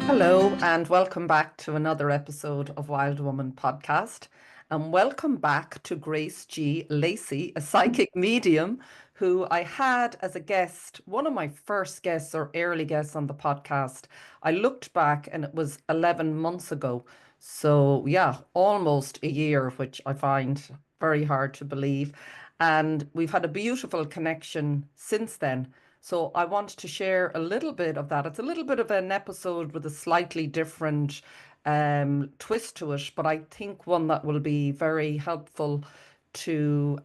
Hello, and welcome back to another episode of Wild Woman Podcast. And welcome back to Grace G Laycy, a psychic medium who I had as a guest, one of my first guests or early guests on the podcast. I looked back and it was 11 months ago. So, yeah, almost a year, which I find very hard to believe. And we've had a beautiful connection since then. So I want to share a little bit of that. It's a little bit of an episode with a slightly different twist to it, but I think one that will be very helpful to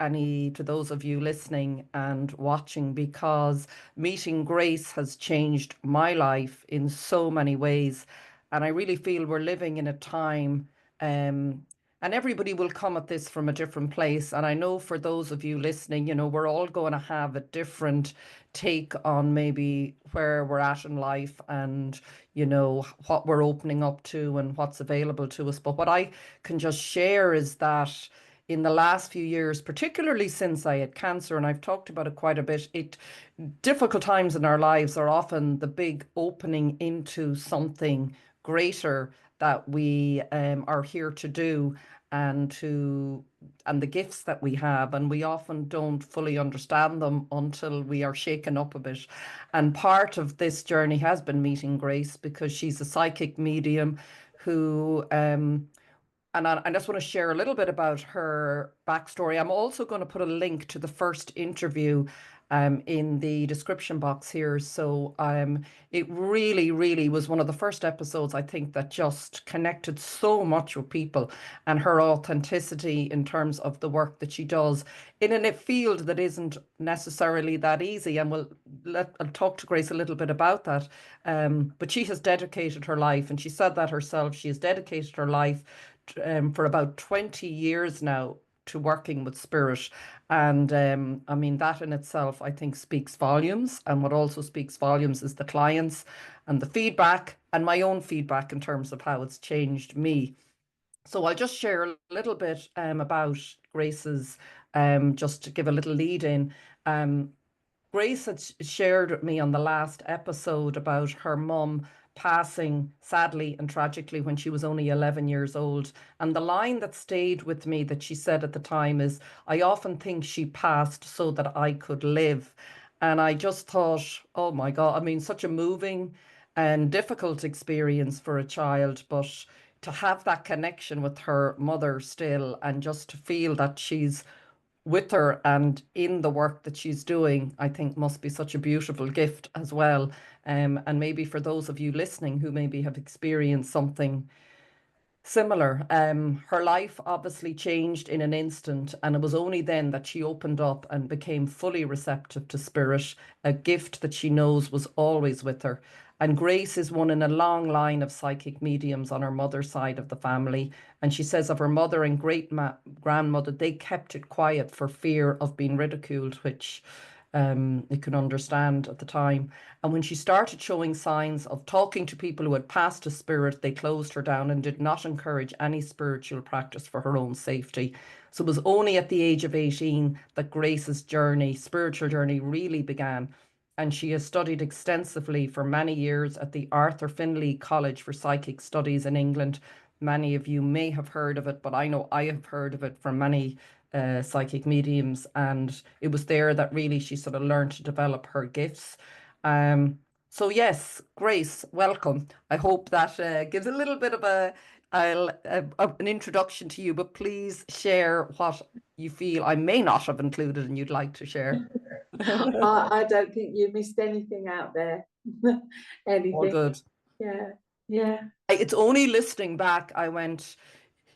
those of you listening and watching, because meeting Grace has changed my life in so many ways. And I really feel we're living in a time, and everybody will come at this from a different place. And I know for those of you listening, we're all going to have a different take on maybe where we're at in life and what we're opening up to and what's available to us. But what I can just share is that in the last few years, particularly since I had cancer, and I've talked about it quite a bit, difficult times in our lives are often the big opening into something greater that we are here to do, and the gifts that we have, and we often don't fully understand them until we are shaken up a bit. And part of this journey has been meeting Grace, because she's a psychic medium who and I just want to share a little bit about her backstory. I'm also going to put a link to the first interview in the description box here. So it really, really was one of the first episodes, I think, that just connected so much with people, and her authenticity in terms of the work that she does in a field that isn't necessarily that easy. And I'll talk to Grace a little bit about that. But she has dedicated her life, and she said that herself, she has dedicated her life for about 20 years now to working with spirit. And I mean, that in itself, I think, speaks volumes. And what also speaks volumes is the clients and the feedback, and my own feedback in terms of how it's changed me. So I'll just share a little bit about Grace's, just to give a little lead in. Grace had shared with me on the last episode about her mum passing sadly and tragically when she was only 11 years old. And the line that stayed with me that she said at the time is, "I often think she passed so that I could live." And I just thought, oh my God, I mean, such a moving and difficult experience for a child, but to have that connection with her mother still, and just to feel that she's with her and in the work that she's doing, I think must be such a beautiful gift as well. And maybe for those of you listening who maybe have experienced something similar, her life obviously changed in an instant, and it was only then that she opened up and became fully receptive to spirit, a gift that she knows was always with her. And Grace is one in a long line of psychic mediums on her mother's side of the family. And she says of her mother and great grandmother, they kept it quiet for fear of being ridiculed, which you can understand at the time. And when she started showing signs of talking to people who had passed to spirit, they closed her down and did not encourage any spiritual practice for her own safety. So it was only at the age of 18 that Grace's journey, spiritual journey, really began. And she has studied extensively for many years at the Arthur Findlay College for Psychic Studies in England. Many of you may have heard of it, but I know I have heard of it from many psychic mediums. And it was there that really she sort of learned to develop her gifts. So yes, Grace, welcome. I hope that gives a little bit of an introduction to you, but please share what you feel I may not have included and you'd like to share. I don't think you missed anything out there. All Anything. good. Yeah. Yeah. It's only listening back, I went,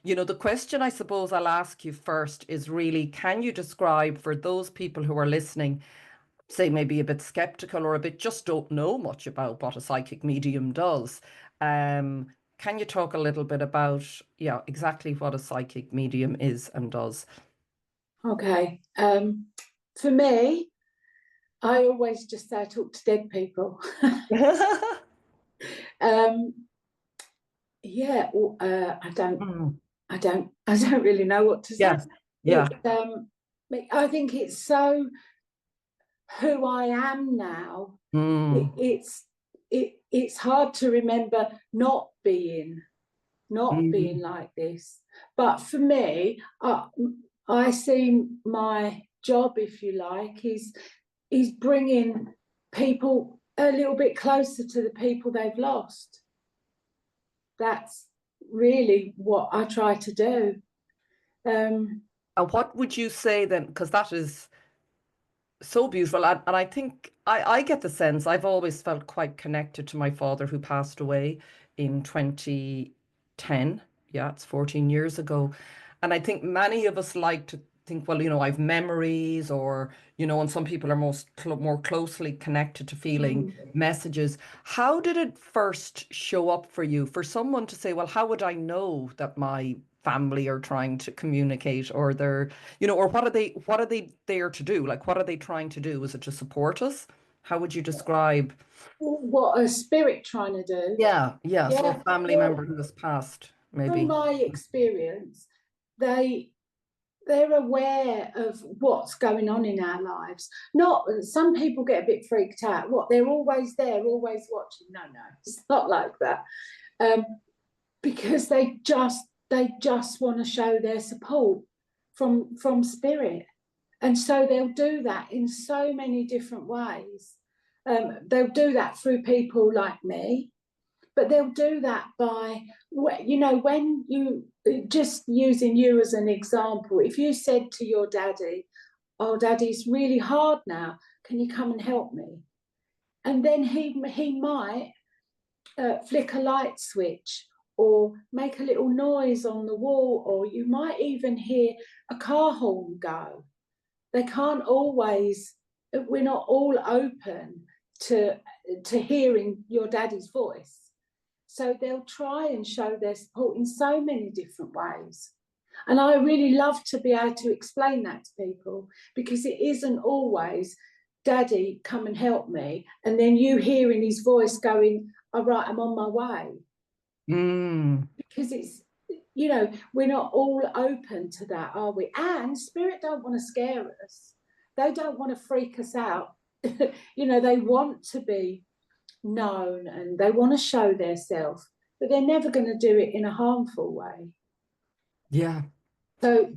the question I suppose I'll ask you first is really, can you describe for those people who are listening, say maybe a bit skeptical or a bit just don't know much about what a psychic medium does? Can you talk a little bit about, yeah, exactly what a psychic medium is and does? Okay. For me, I always just say I talk to dead people. um, yeah. I don't really know what to say. Yeah. I think it's so who I am now. Mm. It's it's hard to remember not being like this. But for me, I see my job, if you like, is bringing people a little bit closer to the people they've lost. That's really what I try to do. And what would you say then? Because that is so beautiful. And I think I get the sense I've always felt quite connected to my father who passed away in 2010. Yeah, it's 14 years ago. And I think many of us like to think, well, I've memories or, and some people are more closely connected to feeling messages. How did it first show up for you? For someone to say, well, how would I know that my family are trying to communicate or they're, or what are they there to do? Like, what are they trying to do? Is it to support us? How would you describe? What a spirit trying to do? Yeah. So a family member who has passed, maybe. From my experience, they're aware of what's going on in our lives. Not some people get a bit freaked out. What, they're always there, always watching? No, it's not like that. Because they just want to show their support from spirit, and so they'll do that in so many different ways. They'll do that through people like me, but they'll do that by, when you, just using you as an example, if you said to your daddy, oh, daddy, it's really hard now, can you come and help me? And then he might flick a light switch or make a little noise on the wall, or you might even hear a car horn go. They can't always, we're not all open to hearing your daddy's voice. So they'll try and show their support in so many different ways. And I really love to be able to explain that to people, because it isn't always, daddy, come and help me, and then you hearing his voice going, all right, I'm on my way. Because it's, we're not all open to that, are we? And spirit don't want to scare us. They don't want to freak us out. They want to be known and they want to show their self, but they're never going to do it in a harmful way. Yeah. So,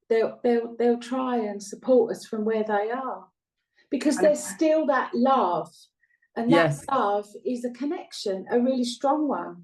they'll try and support us from where they are, because there's still that love. And that love is a connection, a really strong one.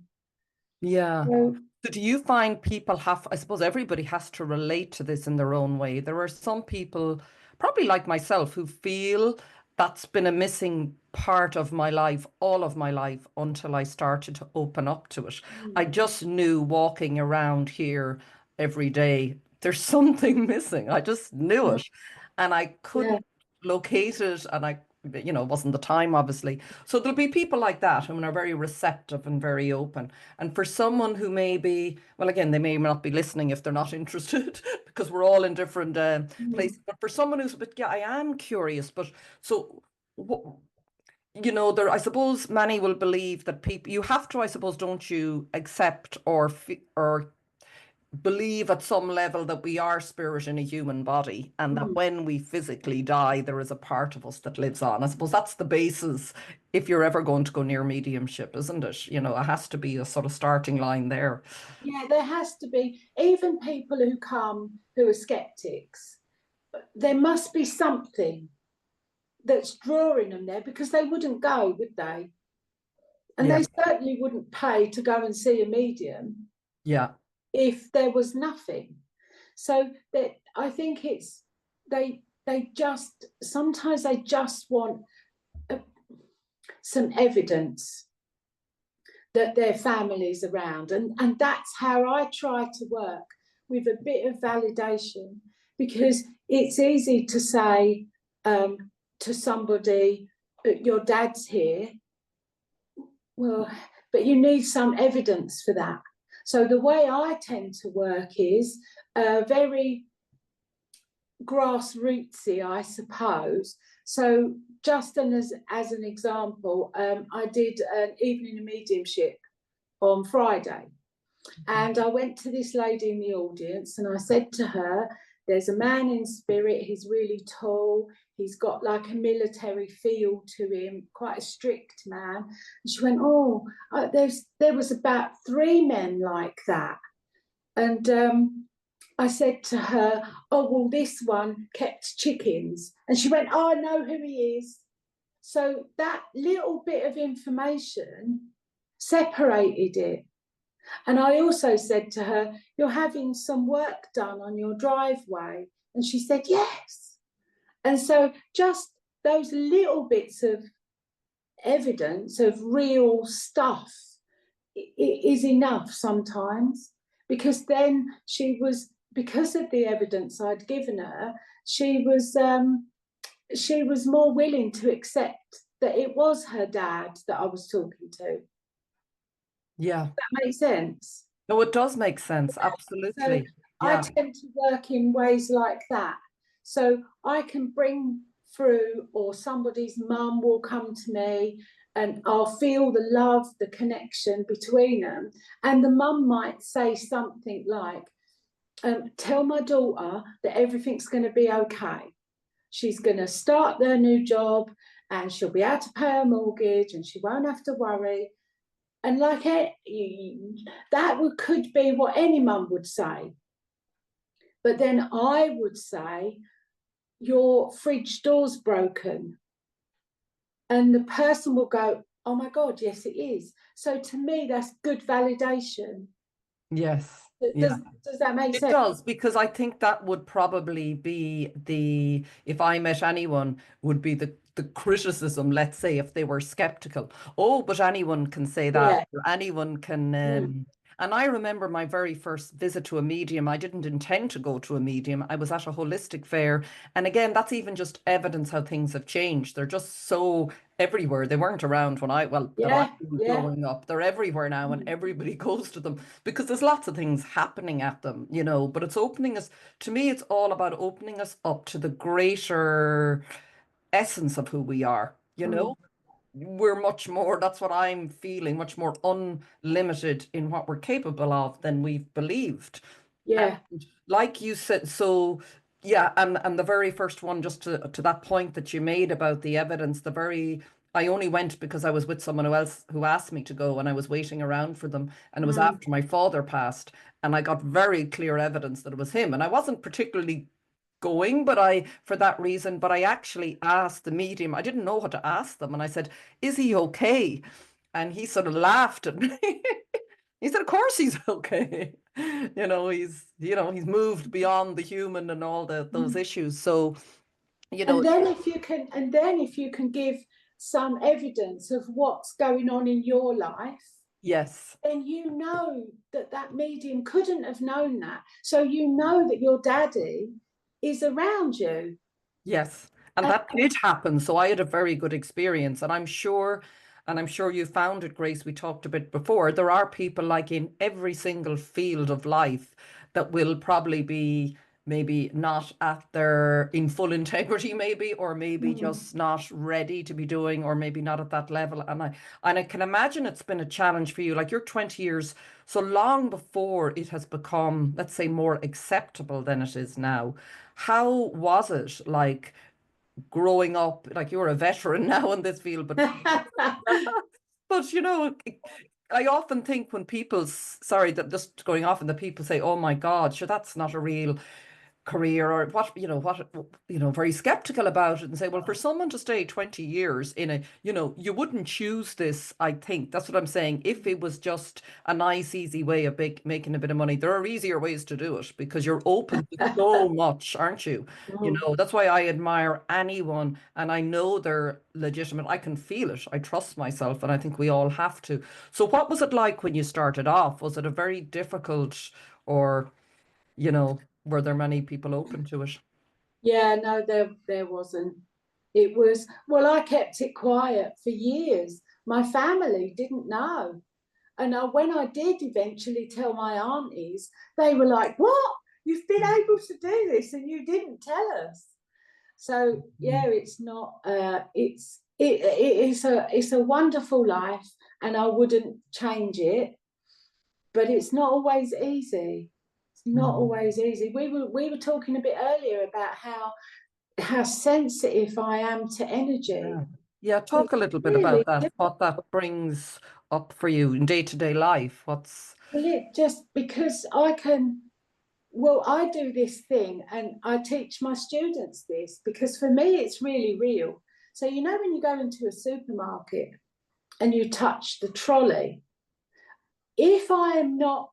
Yeah. So do you find people I suppose everybody has to relate to this in their own way. There are some people, probably like myself, who feel that's been a missing part of my life, all of my life, until I started to open up to it. I just knew walking around here every day, there's something missing. I just knew it. And I couldn't locate it, and it wasn't the time, obviously. So there'll be people like that who are very receptive and very open. And for someone who may be, well, again, they may not be listening if they're not interested, because we're all in different places. But for someone who's, but yeah, I am curious. But so, I suppose many will believe that people, you have to, I suppose, don't you, accept or believe at some level that we are spirit in a human body, and that when we physically die, there is a part of us that lives on. I suppose that's the basis if you're ever going to go near mediumship, isn't it? It has to be a sort of starting line there. Yeah, there has to be. Even people who come who are skeptics, there must be something that's drawing them there, because they wouldn't go, would they? And they certainly wouldn't pay to go and see a medium. Yeah. If there was nothing. So that, I think it's, sometimes they just want some evidence that their family's around. And that's how I try to work, with a bit of validation, because it's easy to say to somebody, your dad's here. Well, but you need some evidence for that. So the way I tend to work is very grassrootsy, I suppose. So just as an example, I did an evening of mediumship on Friday. And I went to this lady in the audience and I said to her, there's a man in spirit, he's really tall, he's got like a military feel to him, quite a strict man. And she went, oh, there was about 3 men like that. And I said to her, oh, well, this one kept chickens. And she went, oh, I know who he is. So that little bit of information separated it. And I also said to her, you're having some work done on your driveway. And she said, yes. And so just those little bits of evidence of real stuff is enough sometimes, because then because of the evidence I'd given her, she was more willing to accept that it was her dad that I was talking to. Yeah. That makes sense. No, it does make sense. Absolutely. So I Yeah. tend to work in ways like that. So I can bring through, or somebody's mum will come to me and I'll feel the love, the connection between them. And the mum might say something like, tell my daughter that everything's going to be okay. She's going to start their new job and she'll be able to pay her mortgage and she won't have to worry. And like that could be what any mum would say. But then I would say, your fridge door's broken. And the person will go, oh my God, yes, it is. So to me, that's good validation. Yes. Does that make sense? It does, because I think that would probably be if I met anyone, would be the criticism, let's say, if they were skeptical. Oh, but anyone can say that, or anyone can. And I remember my very first visit to a medium. I didn't intend to go to a medium. I was at a holistic fair. And again, that's even just evidence how things have changed. They're just so everywhere. They weren't around when I was growing up. They're everywhere now and everybody goes to them because there's lots of things happening at them, but it's opening us, to me, it's all about opening us up to the greater essence of who we are, We're much more, that's what I'm feeling, much more unlimited in what we're capable of than we've believed. Yeah. And like you said, so yeah, and the very first one, just to that point that you made about the evidence, I only went because I was with someone else who asked me to go and I was waiting around for them. And it was after my father passed. And I got very clear evidence that it was him. And I wasn't particularly going, for that reason, but I actually asked the medium. I didn't know what to ask them. And I said, is he okay? And he sort of laughed at me. He said, of course he's okay. He's moved beyond the human and all those issues. So, and then if you can give some evidence of what's going on in your life, yes, then you know that medium couldn't have known that. So you know that your daddy is around you. Yes. And that did happen. So I had a very good experience. And I'm sure you found it, Grace. We talked a bit before. There are people, like in every single field of life, that will probably be maybe not in full integrity, maybe, or maybe just not ready to be doing, or maybe not at that level. And I can imagine it's been a challenge for you. Like, you're 20 years, so long before it has become, let's say, more acceptable than it is now. How was it like growing up? Like, you're a veteran now in this field, but I often think when sorry, that just going off and the people say, oh my God, sure, that's not a real career, or very skeptical about it and say, well, for someone to stay 20 years in you wouldn't choose this. I think that's what I'm saying. If it was just a nice, easy way of making a bit of money, there are easier ways to do it because you're open to so much, aren't you? That's why I admire anyone, and I know they're legitimate. I can feel it. I trust myself, and I think we all have to. So what was it like when you started off? Was it a very difficult, or were there many people open to it? Yeah, no, there wasn't. It was, well, I kept it quiet for years. My family didn't know. And when I did eventually tell my aunties, they were like, what? You've been able to do this and you didn't tell us. So yeah, it's not, it's a wonderful life and I wouldn't change it, but it's not always easy. not always easy. We were talking a bit earlier about how sensitive I am to energy. Yeah. Yeah, talk It's a little bit really about that, what that brings up for you in day-to-day life. What's well, it just because I can. Well, I do this thing and I teach my students this because for me it's really real. So, you know, when you go into a supermarket and you touch the trolley, if I am not,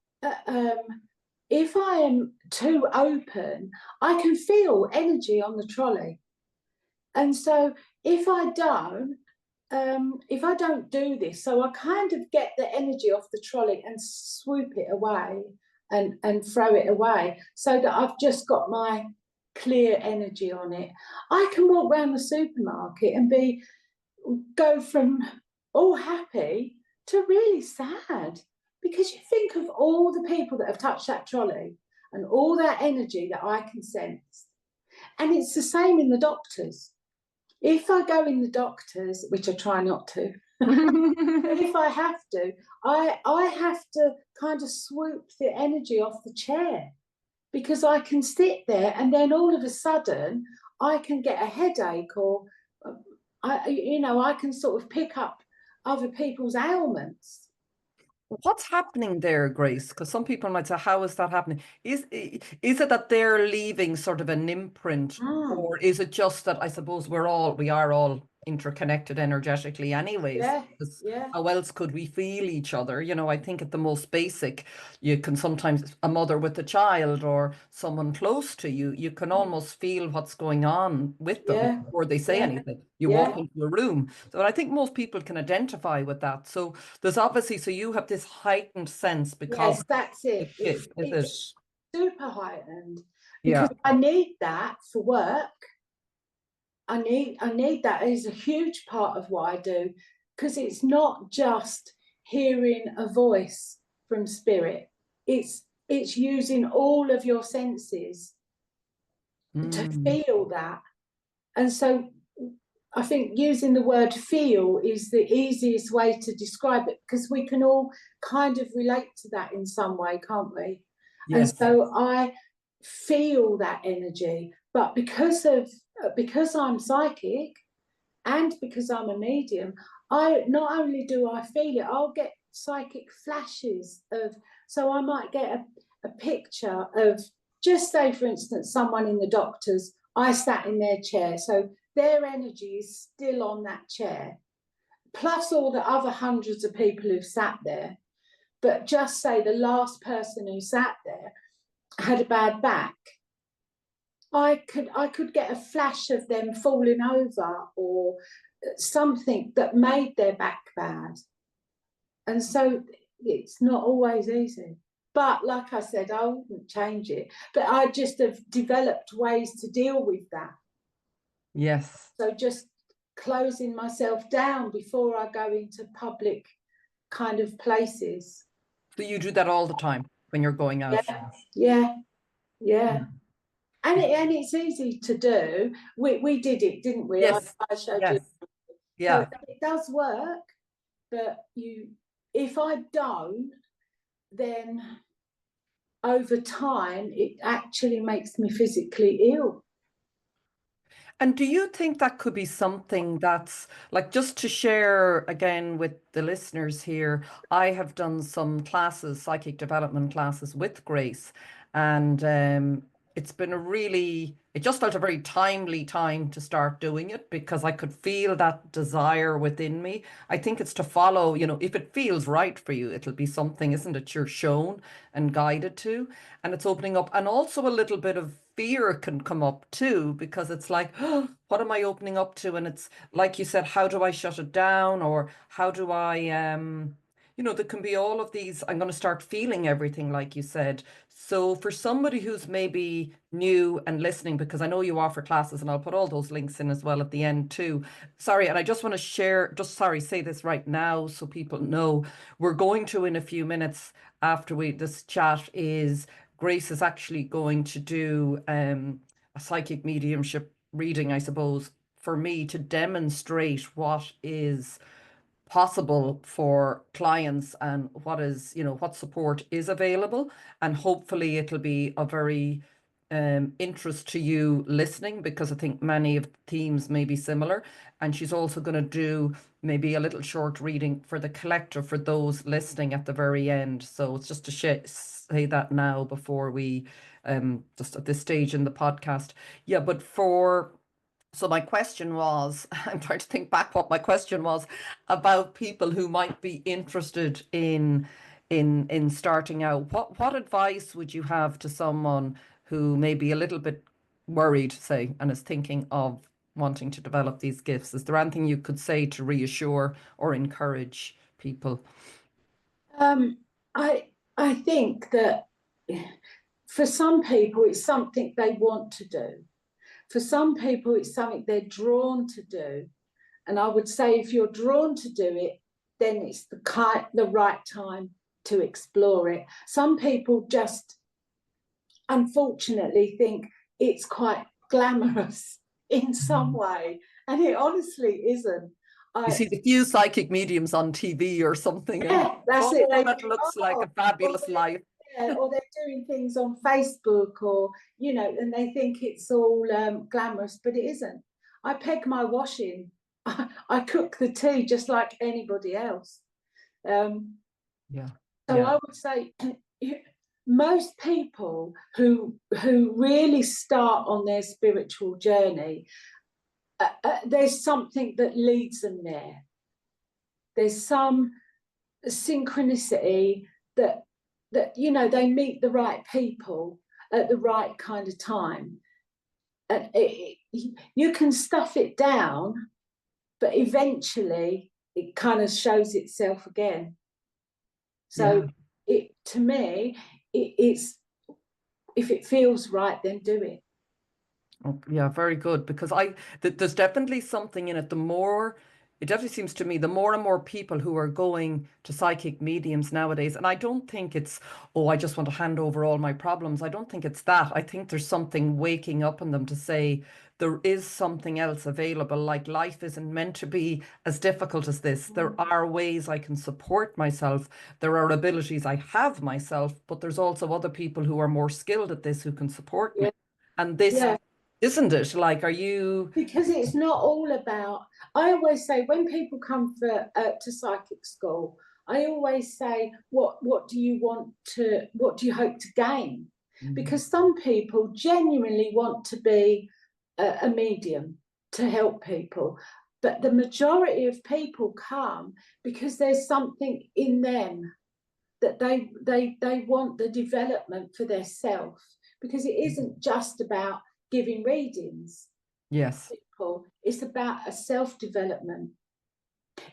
if I am too open, I can feel energy on the trolley. And so if I don't do this, so I kind of get the energy off the trolley and swoop it away and throw it away so that I've just got my clear energy on it. I can walk around the supermarket and go from all happy to really sad because you think of all the people that have touched that trolley and all that energy that I can sense. And it's the same in the doctors. If I go in the doctors, which I try not to, but if I have to, I have to kind of swoop the energy off the chair because I can sit there and then all of a sudden I can get a headache or I can sort of pick up other people's ailments. What's happening there, Grace? Because some people might say, how is that happening? Is it that they're leaving sort of an imprint, Mm, or is it just that I suppose we are all interconnected energetically anyways? yeah, Because yeah, how else could we feel each other? You know, I think at the most basic, you can sometimes a mother with a child or someone close to you, you can almost feel what's going on with them yeah, before they say yeah, anything. You walk yeah. into a room. So I think most people can identify with that. So there's obviously, so you have this heightened sense because Yes, that's it. it is, is it? It's super heightened because Yeah. I need that for work. I need that as a huge part of what I do because it's not just hearing a voice from spirit. It's using all of your senses to Mm, feel that. And so I think using the word feel is the easiest way to describe it because we can all kind of relate to that in some way, can't we? And yes. so I feel that energy, but because I'm psychic and because I'm a medium, I not only do I feel it, I'll get psychic flashes of. So I might get a picture of, just say for instance, someone in the doctors. I sat in their chair, so their energy is still on that chair, plus all the other hundreds of people who've sat there. But just say the last person who sat there had a bad back. I could get a flash of them falling over or something that made their back bad. And so it's not always easy. But like I said, I wouldn't change it. But I just have developed ways to deal with that. Yes. So just closing myself down before I go into public kind of places. So you do that all the time when you're going out. Yeah, yeah, yeah. Mm. And it's easy to do. We did it, didn't we? Yes. I showed you. Yes. So Yeah. it does work, but if I don't, then over time it actually makes me physically ill. And do you think that could be something that's like just to share again with the listeners here? I have done some classes, psychic development classes with Grace, and it's been a really, it just felt a very timely time to start doing it because I could feel that desire within me. I think it's to follow, you know, if it feels right for you, it'll be something, isn't it, you're shown and guided to, and it's opening up, and also a little bit of fear can come up too because it's like, oh, what am I opening up to? And it's like you said, how do I shut it down, or how do I you know, there can be all of these, I'm going to start feeling everything like you said. So for somebody who's maybe new and listening, because I know you offer classes and I'll put all those links in as well at the end too. Sorry, and I just want to share, just sorry, say this right now so people know. We're going to, in a few minutes after we this chat, is Grace is actually going to do a psychic mediumship reading, I suppose, for me to demonstrate what is possible for clients and what is, what support is available. And hopefully it'll be a very interest to you listening, because I think many of the themes may be similar. And she's also going to do maybe a little short reading for the collective for those listening at the very end. So it's just to say that now before we just at this stage in the podcast. Yeah, but so my question was, I'm trying to think back what my question was about people who might be interested in starting out. What advice would you have to someone who may be a little bit worried, say, and is thinking of wanting to develop these gifts? Is there anything you could say to reassure or encourage people? I think that for some people it's something they want to do. For some people it's something they're drawn to do. And I would say if you're drawn to do it, then it's the right time to explore it. Some people just unfortunately think it's quite glamorous in some way, and it honestly isn't. You see the few psychic mediums on TV or something, and That's it. that looks like a fabulous life. Yeah, or they're doing things on Facebook, or and they think it's all glamorous, but it isn't. I peg my washing. I cook the tea just like anybody else. So I would say most people who really start on their spiritual journey, there's something that leads them there. There's some synchronicity that they meet the right people at the right kind of time, and you can stuff it down, but eventually it kind of shows itself again. So to me, it's if it feels right, then do it. Oh, yeah, very good. Because there's definitely something in it. It definitely seems to me, the more and more people who are going to psychic mediums nowadays, and I don't think it's, oh, I just want to hand over all my problems. I don't think it's that. I think there's something waking up in them to say there is something else available. Like, life isn't meant to be as difficult as this. There are ways I can support myself. There are abilities I have myself, but there's also other people who are more skilled at this who can support me. And this, isn't it? Like, are you? Because it's not all about. I always say when people come to psychic school, I always say, what do you hope to gain? Because some people genuinely want to be a medium to help people, but the majority of people come because there's something in them that they want the development for their self, because it isn't just about giving readings. Yes. It's about a self-development,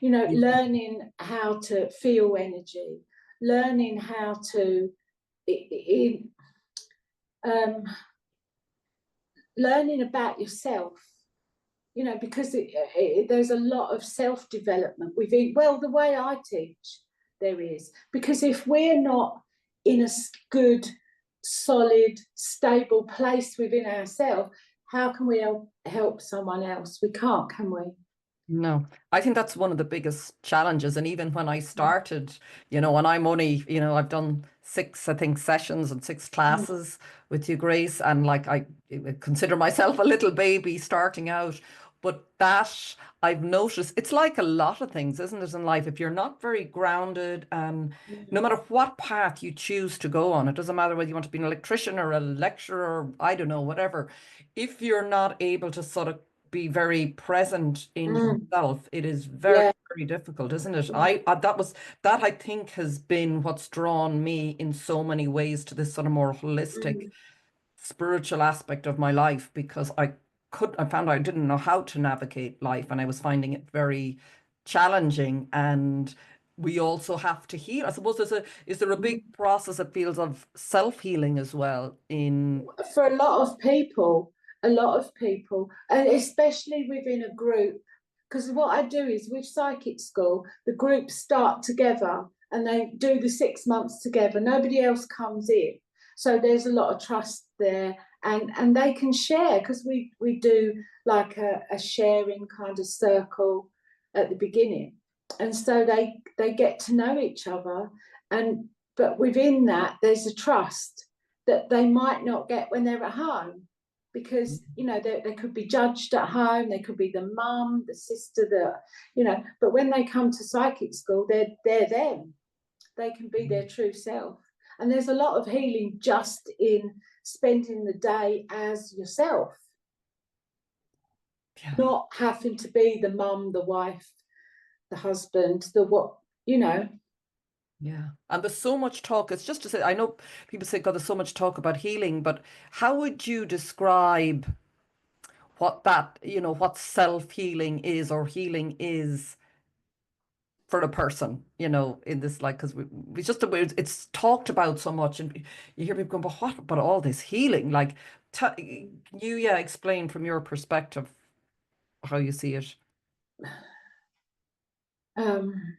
learning how to feel energy, learning how to learning about yourself, because there's a lot of self-development within, the way I teach there is, because if we're not in a good, solid, stable place within ourselves, how can we help someone else? We can't, can we? No, I think that's one of the biggest challenges. And even when I started, and I'm only, I've done 6, I think, sessions and 6 classes with you, Grace. And like, I consider myself a little baby starting out. But that I've noticed, it's like a lot of things, isn't it, in life? If you're not very grounded, and no matter what path you choose to go on, it doesn't matter whether you want to be an electrician or a lecturer, or I don't know, whatever. If you're not able to sort of be very present in yourself, it is very, very difficult, isn't it? That I think has been what's drawn me in so many ways to this sort of more holistic spiritual aspect of my life, because I found I didn't know how to navigate life, and I was finding it very challenging. And we also have to heal. I suppose is there a big process, it feels, of self-healing as well for a lot of people, and especially within a group. Because what I do is, with psychic school, the groups start together and they do the 6 months together. Nobody else comes in. So there's a lot of trust there, and they can share, because we do like a sharing kind of circle at the beginning. and so they get to know each other, but within that there's a trust that they might not get when they're at home, because they could be judged at home, they could be the mum, the sister, but when they come to psychic school, they're them. They can be their true self. And there's a lot of healing just in spending the day as yourself, not having to be the mum, the wife, the husband, the what. Yeah. And there's so much talk. It's just to say, I know people say, God, there's so much talk about healing, but how would you describe what what self-healing is, or healing is for a person, in this, like, because it's just it's talked about so much, and you hear people going, but what about all this healing? Like, can you, explain from your perspective how you see it? Um,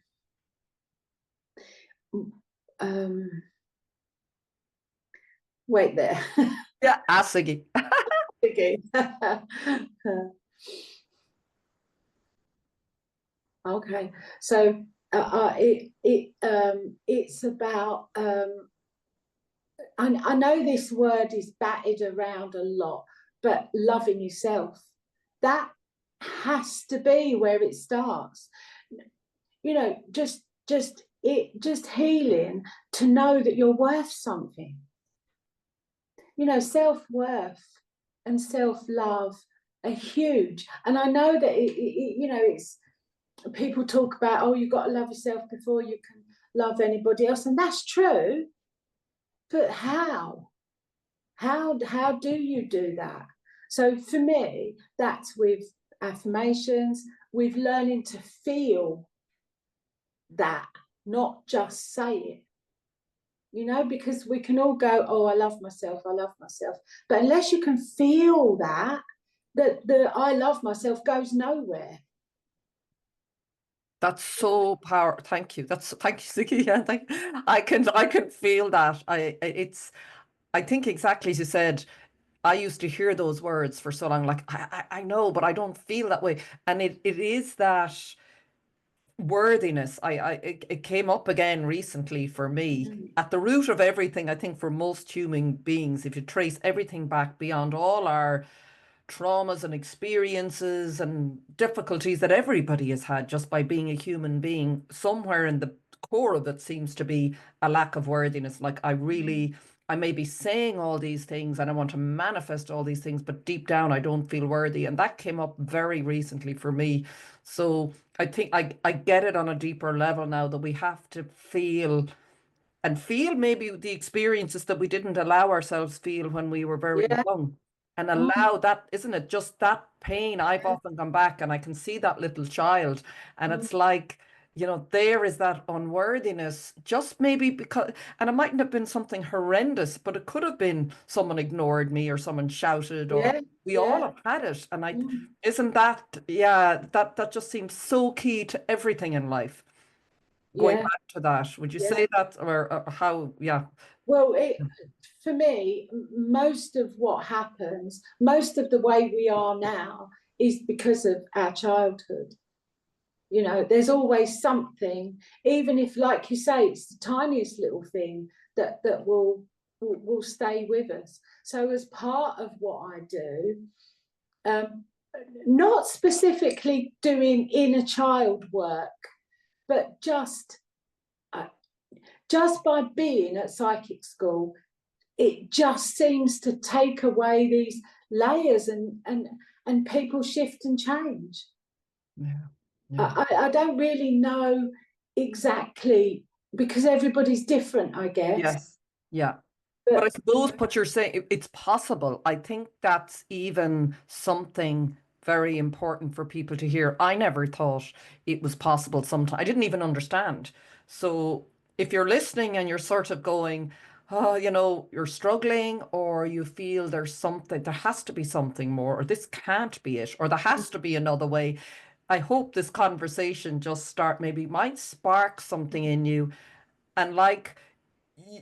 um, wait there. Yeah, asigi. Okay. Okay, so it's about I know this word is batted around a lot, but loving yourself, that has to be where it starts. Just healing to know that you're worth something. Self-worth and self-love are huge. And I know that it's people talk about, oh, you've got to love yourself before you can love anybody else, and that's true. But how do you do that? So for me, that's with affirmations, with learning to feel that, not just say it. Because we can all go, oh, I love myself, but unless you can feel that, the I love myself goes nowhere. That's so power. Thank you. Thank you, Ziggy. Yeah, I can feel that. I think exactly as you said. I used to hear those words for so long, like, I know, but I don't feel that way. And it is that worthiness. It came up again recently for me. At the root of everything, I think for most human beings, if you trace everything back beyond all our traumas and experiences and difficulties that everybody has had just by being a human being, somewhere in the core of it seems to be a lack of worthiness. Like, I may be saying all these things and I want to manifest all these things, but deep down I don't feel worthy. And that came up very recently for me. So I think I get it on a deeper level now, that we have to feel, and feel maybe the experiences that we didn't allow ourselves feel when we were very Yeah. young, and allow that, isn't it? Just that pain. I've often gone back and I can see that little child, and it's like, there is that unworthiness, just maybe because, and it mightn't have been something horrendous, but it could have been someone ignored me, or someone shouted, or Yeah, we all yeah. have had it. And isn't that, yeah, that just seems so key to everything in life. Going Yeah, back to that, would you yeah. say that, or how? Yeah. Well, for me, most of what happens, most of the way we are now, is because of our childhood. There's always something, even if, like you say, it's the tiniest little thing that will stay with us. So as part of what I do, not specifically doing inner child work, but just by being at psychic school, it just seems to take away these layers, and people shift and change. Yeah. Yeah. I don't really know exactly, because everybody's different, I guess. Yes. Yeah. But I But suppose what you're saying, it's possible. I think that's even something very important for people to hear. I never thought it was possible sometimes. I didn't even understand. So if you're listening and you're sort of going, oh, you're struggling, or you feel there's something, there has to be something more, or this can't be it, or there has to be another way. I hope this conversation just maybe might spark something in you. And like,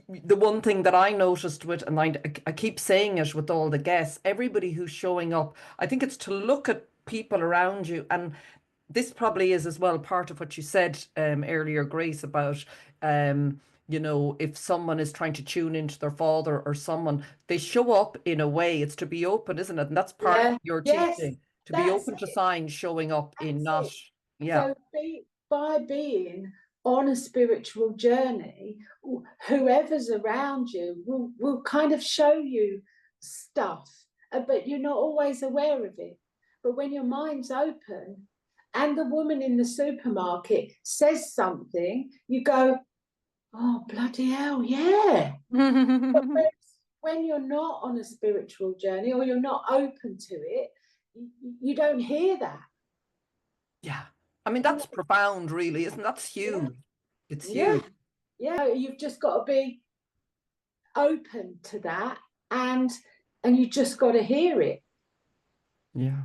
the one thing that I noticed with, and I keep saying it with all the guests, everybody who's showing up, I think it's to look at people around you, and this probably is as well part of what you said earlier, Grace, about if someone is trying to tune into their father or someone, they show up in a way. It's to be open, isn't it? And that's part of Yeah, your yes, teaching, to be that's open to it. signs showing up in That's not, it. yeah. So by being on a spiritual journey, whoever's around you will kind of show you stuff, but you're not always aware of it. But when your mind's open and the woman in the supermarket says something, you go, oh, bloody hell, yeah. But when you're not on a spiritual journey or you're not open to it, you don't hear that. Yeah. I mean, that's profound, really, isn't it? That's Yeah, huge. It's yeah, huge. yeah. You've just got to be open to that, and you just got to hear it. Yeah.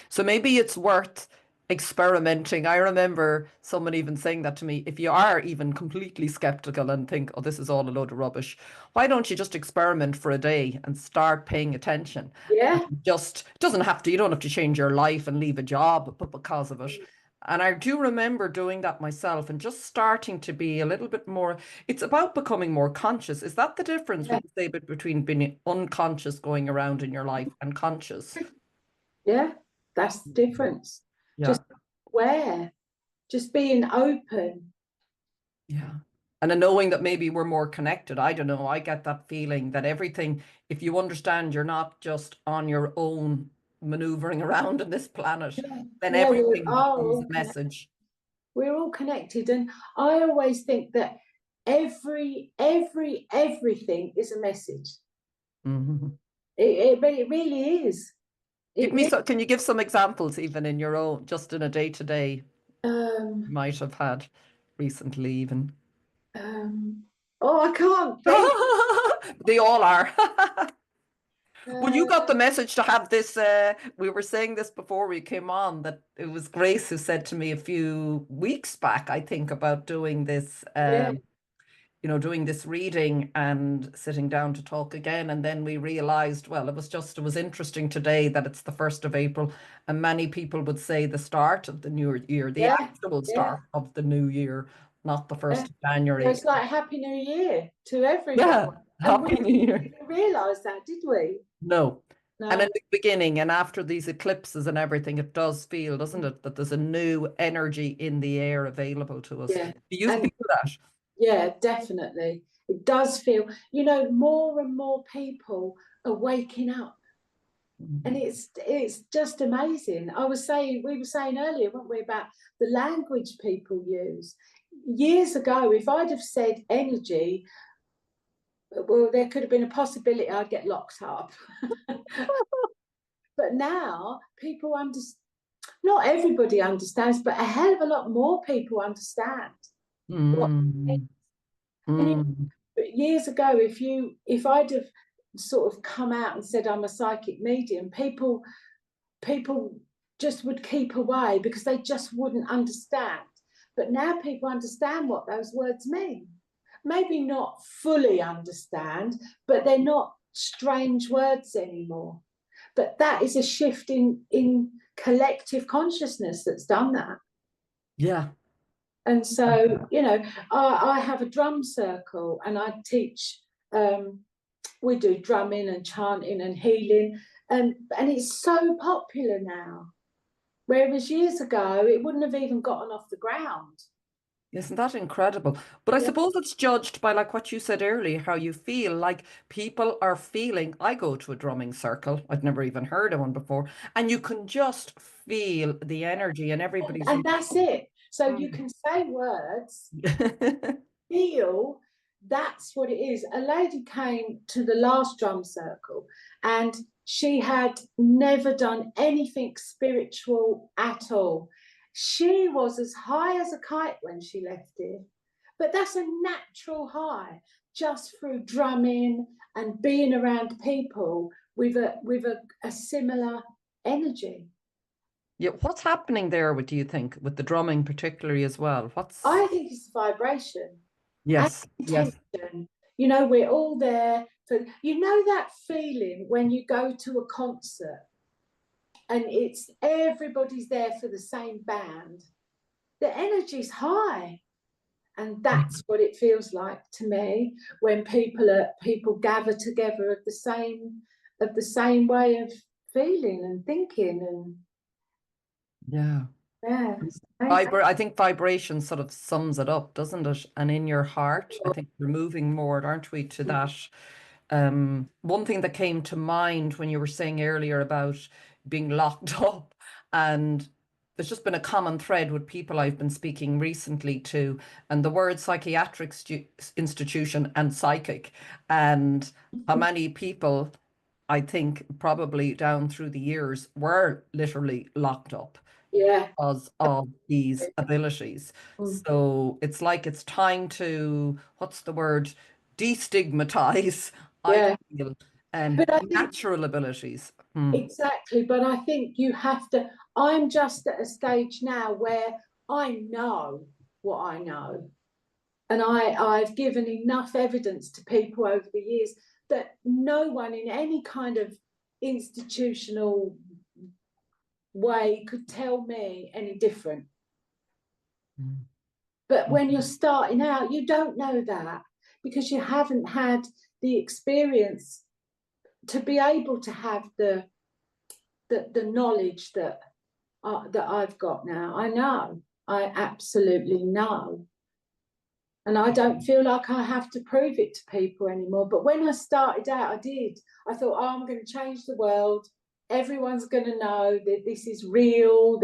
So maybe it's worth experimenting. I remember someone even saying that to me. If you are even completely skeptical and think, oh, this is all a load of rubbish, why don't you just experiment for a day and start paying attention? Yeah, Just, it doesn't have to, you don't have to change your life and leave a job, but because of it. And I do remember doing that myself and just starting to be a little bit more, it's about becoming more conscious. Is that the difference, yeah, would you say, between being unconscious going around in your life and conscious? yeah. That's the difference. Yeah. Just aware, just being open. Yeah. And a knowing that maybe we're more connected. I don't know. I get that feeling that everything, if you understand you're not just on your own maneuvering around on this planet, Yeah, then yeah. We everything are becomes a all connected. message. We're all connected, and I always think that everything is a message. Mhm. It really is. Give It me really. some, can you give some examples even in your own, just in a day to day you Um, might have had recently even? um, oh, I can't think. They all are. Well, you got Uh, the message to have this. We were saying this before we came on, that it was Grace who said to me a few weeks back, I think, about doing this, yeah, doing this reading and sitting down to talk again. And then we realized, well, it was interesting today that it's the 1st of April, and many people would say the start of the new year, the yeah, actual yeah, start of the new year, not the yeah. 1st of So January. it's like Happy New Year to everyone, Yeah, and we Happy New Year. didn't realise that, did we? No. And in No. the beginning and after these eclipses and everything, it does feel, doesn't it, that there's a new energy in the air available to us. Yeah, Do you and feel that? yeah, definitely. It does feel, more and more people are waking up. And Mhm. it's just amazing. We were saying earlier, weren't we, about the language people use. Years ago, if I'd have said energy, well, there could have been a possibility I'd get locked up. But now people understand. Not everybody understands, but a hell of a lot more people understand what. Mm. And Mm. years ago, if I'd have sort of come out and said I'm a psychic medium, people just would keep away because they just wouldn't understand. But now people understand what those words mean. Maybe not fully understand, but they're not strange words anymore. But that is a shift in collective consciousness that's done that. Yeah. And so, I have a drum circle and I teach, we do drumming and chanting and healing, and it's so popular now. Whereas years ago, it wouldn't have even gotten off the ground. Isn't that incredible? But I Yeah, suppose it's judged by, like what you said earlier, how you feel. Like people are feeling. I go to a drumming circle. I'd never even heard of one before. And you can just feel the energy and everybody's and that's it. So you Mm. can say words, feel, that's what it is. A lady came to the last drum circle and she had never done anything spiritual at all. She was as high as a kite when she left it, but that's a natural high just through drumming and being around people with a similar energy. Yeah, what's happening there, do you think, with the drumming particularly as well? What's I think it's vibration and Yes, yes. intention. We're all there for, that feeling when you go to a concert and it's everybody's there for the same band, the energy's high. And that's what it feels like to me when people gather together of the same way of feeling and thinking. And yeah, I think vibration sort of sums it up, doesn't it? And in your heart, I think we're moving more, aren't we, to that. One thing that came to mind when you were saying earlier about being locked up, and there's just been a common thread with people I've been speaking recently to, and the word psychiatric institution and psychic, and how many people, I think, probably down through the years were literally locked up yeah, because of these abilities. So it's like it's time to, what's the word, destigmatize, I yeah. feel, But I think natural abilities. exactly, but I think you have to. I'm just at a stage now where I know what I know. And I've given enough evidence to people over the years that no one in any kind of institutional way could tell me any different. But when you're starting out, you don't know that because you haven't had the experience to be able to have the knowledge that I've got now. I absolutely know. And I don't feel like I have to prove it to people anymore. But when I started out, I did. I thought, oh, I'm going to change the world. Everyone's going to know that this is real.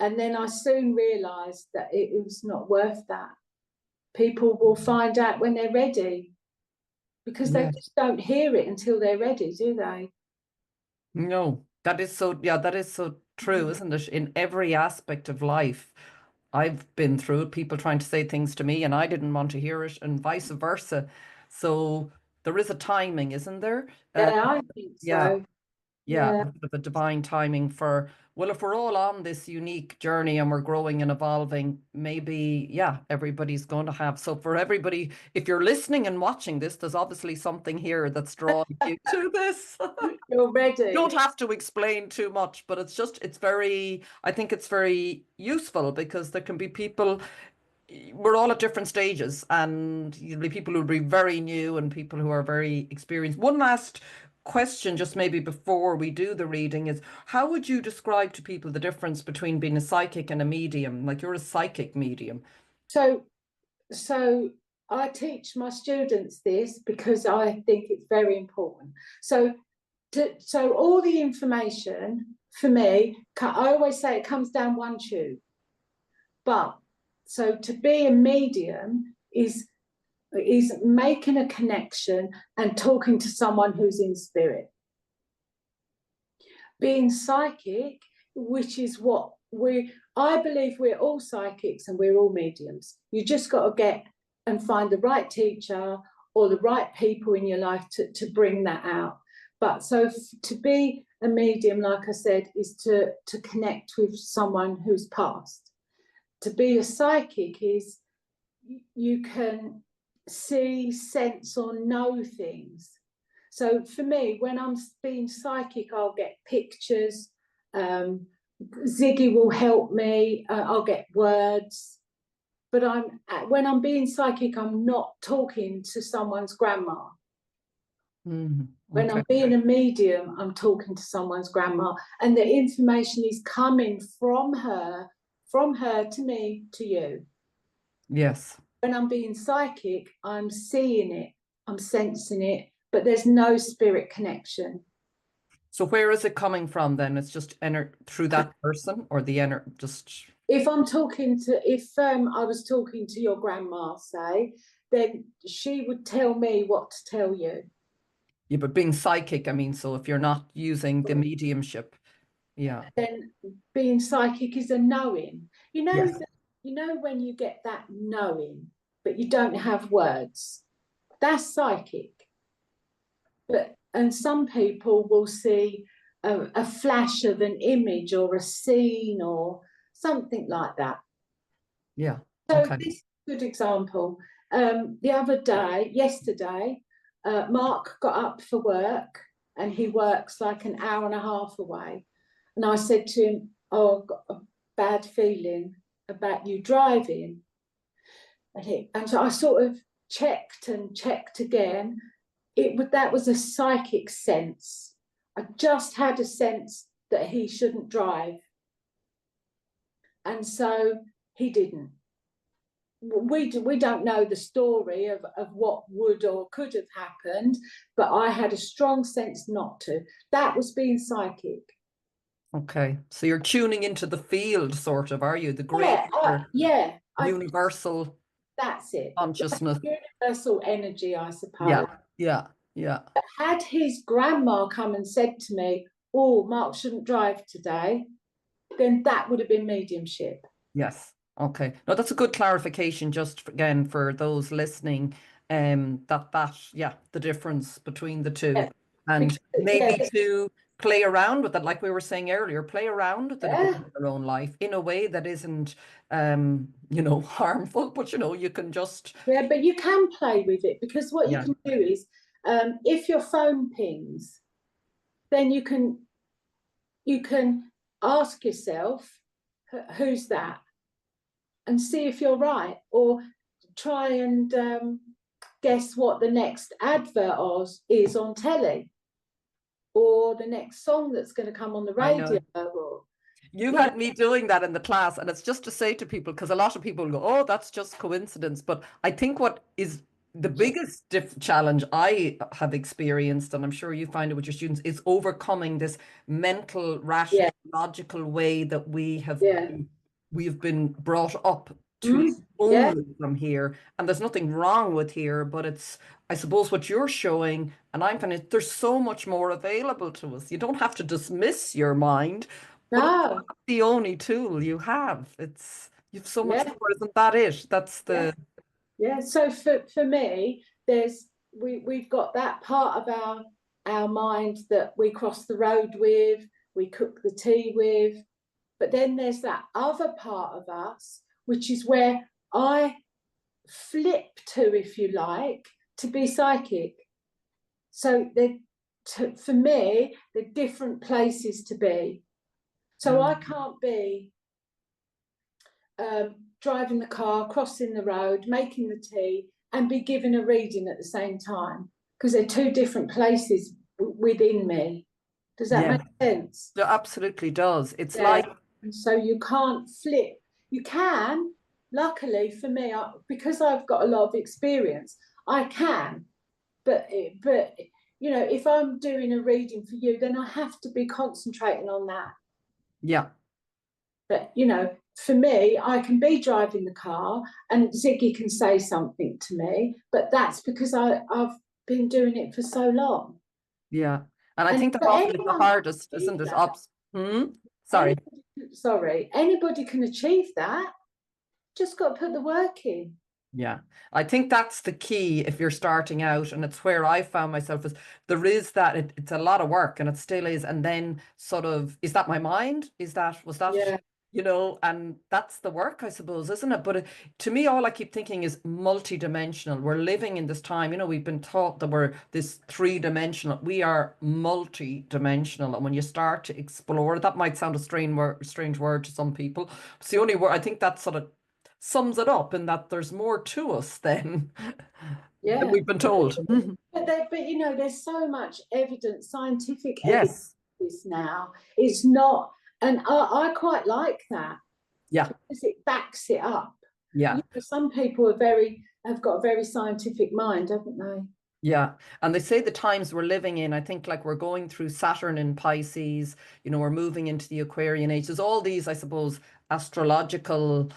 And then I soon realised that it was not worth that. People will find out when they're ready because they just don't hear it until they're ready, do they? No, that is so, yeah, that is so true, isn't it? In every aspect of life, I've been through it, people trying to say things to me and I didn't want to hear it, and vice versa. So there is a timing, isn't there? Yeah, I think Yeah, so. yeah, Yeah. a bit of a divine timing for, well, if we're all on this unique journey and we're growing and evolving, maybe, yeah, everybody's going to have. So for everybody, if you're listening and watching this, there's obviously something here that's drawing you to this. You're ready. Don't have to explain too much, but it's just, it's very, I think it's very useful because there can be people, we're all at different stages, and you'll be people who'll be very new and people who are very experienced. One last question, just maybe before we do the reading, is how would you describe to people the difference between being a psychic and a medium? Like you're a psychic medium. So I teach my students this because I think it's very important. So all the information for me, I always say it comes down one tube. But so to be a medium is making a connection and talking to someone who's in spirit. Being psychic, which is what I believe we're all psychics and we're all mediums. You just got to get and find the right teacher or the right people in your life to bring that out. But so to be a medium, like I said, is to connect with someone who's passed. To be a psychic is you can see, sense, or know things. So for me, when I'm being psychic, I'll get pictures. Ziggy will help me. I'll get words. But when I'm being psychic, I'm not talking to someone's grandma. When I'm being a medium, I'm talking to someone's grandma, and the information is coming from her to me, to you. Yes. When I'm being psychic, I'm seeing it, I'm sensing it, but there's no spirit connection. So where is it coming from then? It's just through that person, or the just. If I was talking to your grandma, say, then she would tell me what to tell you. Yeah, but being psychic, I mean, so if you're not using the mediumship, yeah. Then being psychic is a knowing. Yes. You know when you get that knowing, but you don't have words. That's psychic. And some people will see a flash of an image or a scene or something like that. Yeah. So Okay. this is a good example. Yesterday, Mark got up for work and he works like an hour and a half away. And I said to him, oh, I've got a bad feeling about you driving. And so I sort of checked and checked again. That was a psychic sense. I just had a sense that he shouldn't drive. And so he didn't. We don't know the story of what would or could have happened, but I had a strong sense not to. That was being psychic. Okay, so you're tuning into the field, sort of, are you? The great universal that's it. consciousness. Like universal energy, I suppose. Yeah. But had his grandma come and said to me, oh, Mark shouldn't drive today, then that would have been mediumship. Yes. Okay. No, that's a good clarification, just again for those listening, the difference between the two. Yeah. And maybe to play around with it, like we were saying earlier, play around with it a bit in your own life in a way that isn't harmful, but you can just but you can play with it, because what you can do is, if your phone pings, then you can ask yourself, who's that, and see if you're right, or try and guess what the next advert is on telly, or the next song that's going to come on the radio. You had me doing that in the class, and it's just to say to people, because a lot of people go, oh, that's just coincidence. But I think what is the biggest challenge I have experienced, and I'm sure you find it with your students, is overcoming this mental, rational, logical way that we have been brought up to only from here. And there's nothing wrong with here, but it's, I suppose, what you're showing, and I'm finding there's so much more available to us. You don't have to dismiss your mind. But it's not the only tool you have. You've so much more. Isn't that it? That's the So for me, we've got that part of our mind that we cross the road with, we cook the tea with, but then there's that other part of us, which is where I flip to, if you like, to be psychic. So for me, they're different places to be. So I can't be driving the car, crossing the road, making the tea, and be giving a reading at the same time, because they're two different places within me. Does that make sense? It absolutely does. It's like... So you can't flip. You can, luckily for me, because I've got a lot of experience, I can. But if I'm doing a reading for you, then I have to be concentrating on that. Yeah. But, for me, I can be driving the car and Ziggy can say something to me, but that's because I've been doing it for so long. Yeah. And I think that's often the hardest, isn't it? Sorry. Anybody can achieve that. Just got to put the work in. Yeah, I think that's the key if you're starting out, and it's where I found myself is there is that it's a lot of work, and it still is, and then sort of, is that my mind? Was that and that's the work, I suppose, isn't it? But to me, all I keep thinking is multi-dimensional. We're living in this time, we've been taught that we're this three-dimensional. We are multi-dimensional, and when you start to explore, that might sound a strange word to some people. It's the only word, I think that sort of sums it up, in that there's more to us than we've been told. But there's so much evidence, scientific evidence now. It's not, and I quite like that. Yeah, because it backs it up. Yeah, some people have got a very scientific mind, haven't they? Yeah. And they say the times we're living in, I think, like, we're going through Saturn in Pisces, we're moving into the Aquarian age. There's all these, I suppose, astrological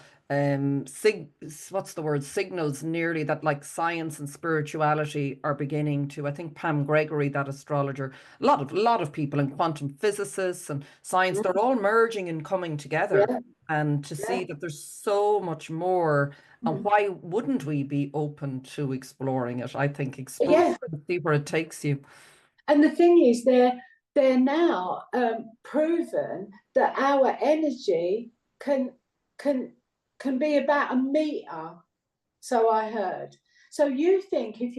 signals nearly, that like science and spirituality are beginning to, I think Pam Gregory, that astrologer, a lot of people, and quantum physicists and science, they're all merging and coming together, and to see that there's so much more. And why wouldn't we be open to exploring it? I think explore and see where it takes you. And the thing is, they're now proven that our energy can be about 1 meter. So I heard. So you think if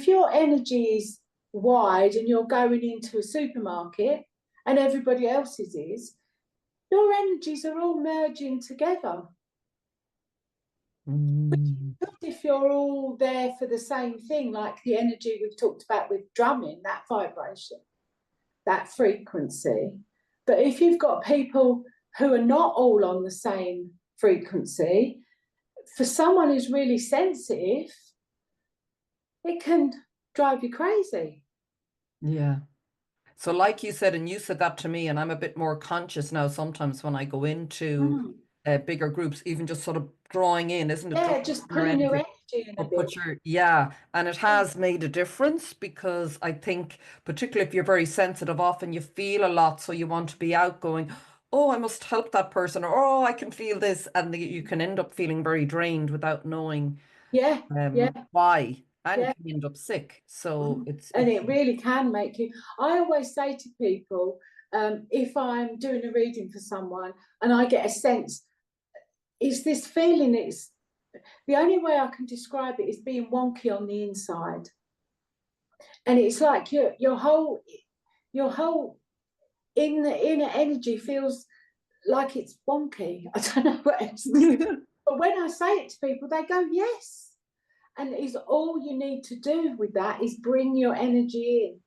your energy is wide and you're going into a supermarket and everybody else's is, your energies are all merging together. If you're all there for the same thing, like the energy we've talked about with drumming, that vibration, that frequency. But if you've got people who are not all on the same frequency, for someone who's really sensitive, it can drive you crazy. Yeah. So like you said, and you said that to me, and I'm a bit more conscious now sometimes when I go into bigger groups, even just sort of drawing in, isn't it? Yeah, just pulling your energy in a bit. And it has made a difference, because I think, particularly if you're very sensitive, often you feel a lot, so you want to be outgoing. Oh, I must help that person, or oh, I can feel this, and you can end up feeling very drained without knowing why, and can end up sick. So and it really can make you. I always say to people, if I'm doing a reading for someone and I get a sense, is this feeling, it's the only way I can describe it is being wonky on the inside. And it's like your whole inner energy feels like it's wonky. I don't know what else to say. But when I say it to people, they go, yes. And is all you need to do with that is bring your energy in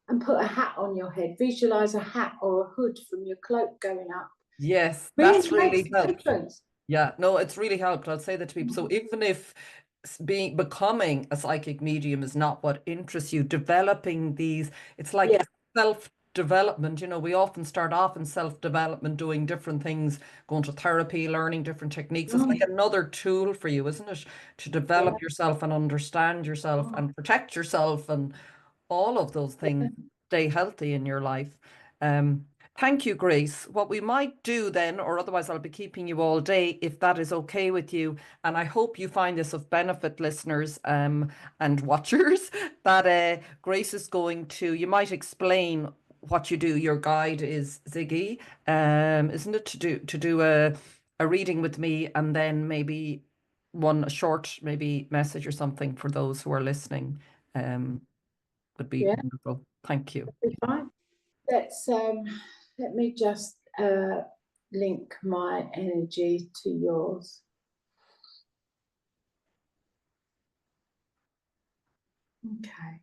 and put a hat on your head. Visualize a hat or a hood from your cloak going up. Yes, that's really helped. Difference. Yeah, no, it's really helped. I'll say that to people. So even if becoming a psychic medium is not what interests you, developing these, it's like self-development. You know, we often start off in self-development, doing different things, going to therapy, learning different techniques. It's like another tool for you, isn't it? To develop yourself and understand yourself and protect yourself and all of those things, stay healthy in your life. Thank you, Grace. What we might do then, or otherwise I'll be keeping you all day, if that is okay with you, and I hope you find this of benefit, listeners and watchers, that Grace is going to, you might explain what you do. Your guide is Ziggy, isn't it, to do a reading with me, and then maybe a short maybe message or something for those who are listening. Would be wonderful. Thank you. Fine. Let me just link my energy to yours. Okay.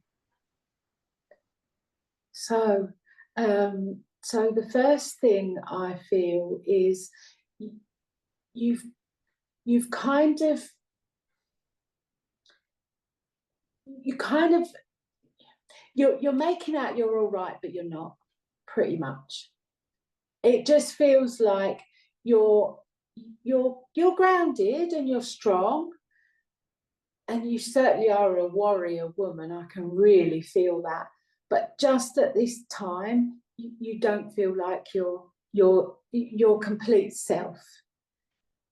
So the first thing I feel is you're making out you're all right, but you're not, pretty much. It just feels like you're grounded and you're strong, and you certainly are a warrior woman. I can really feel that. But just at this time, you don't feel like your complete self.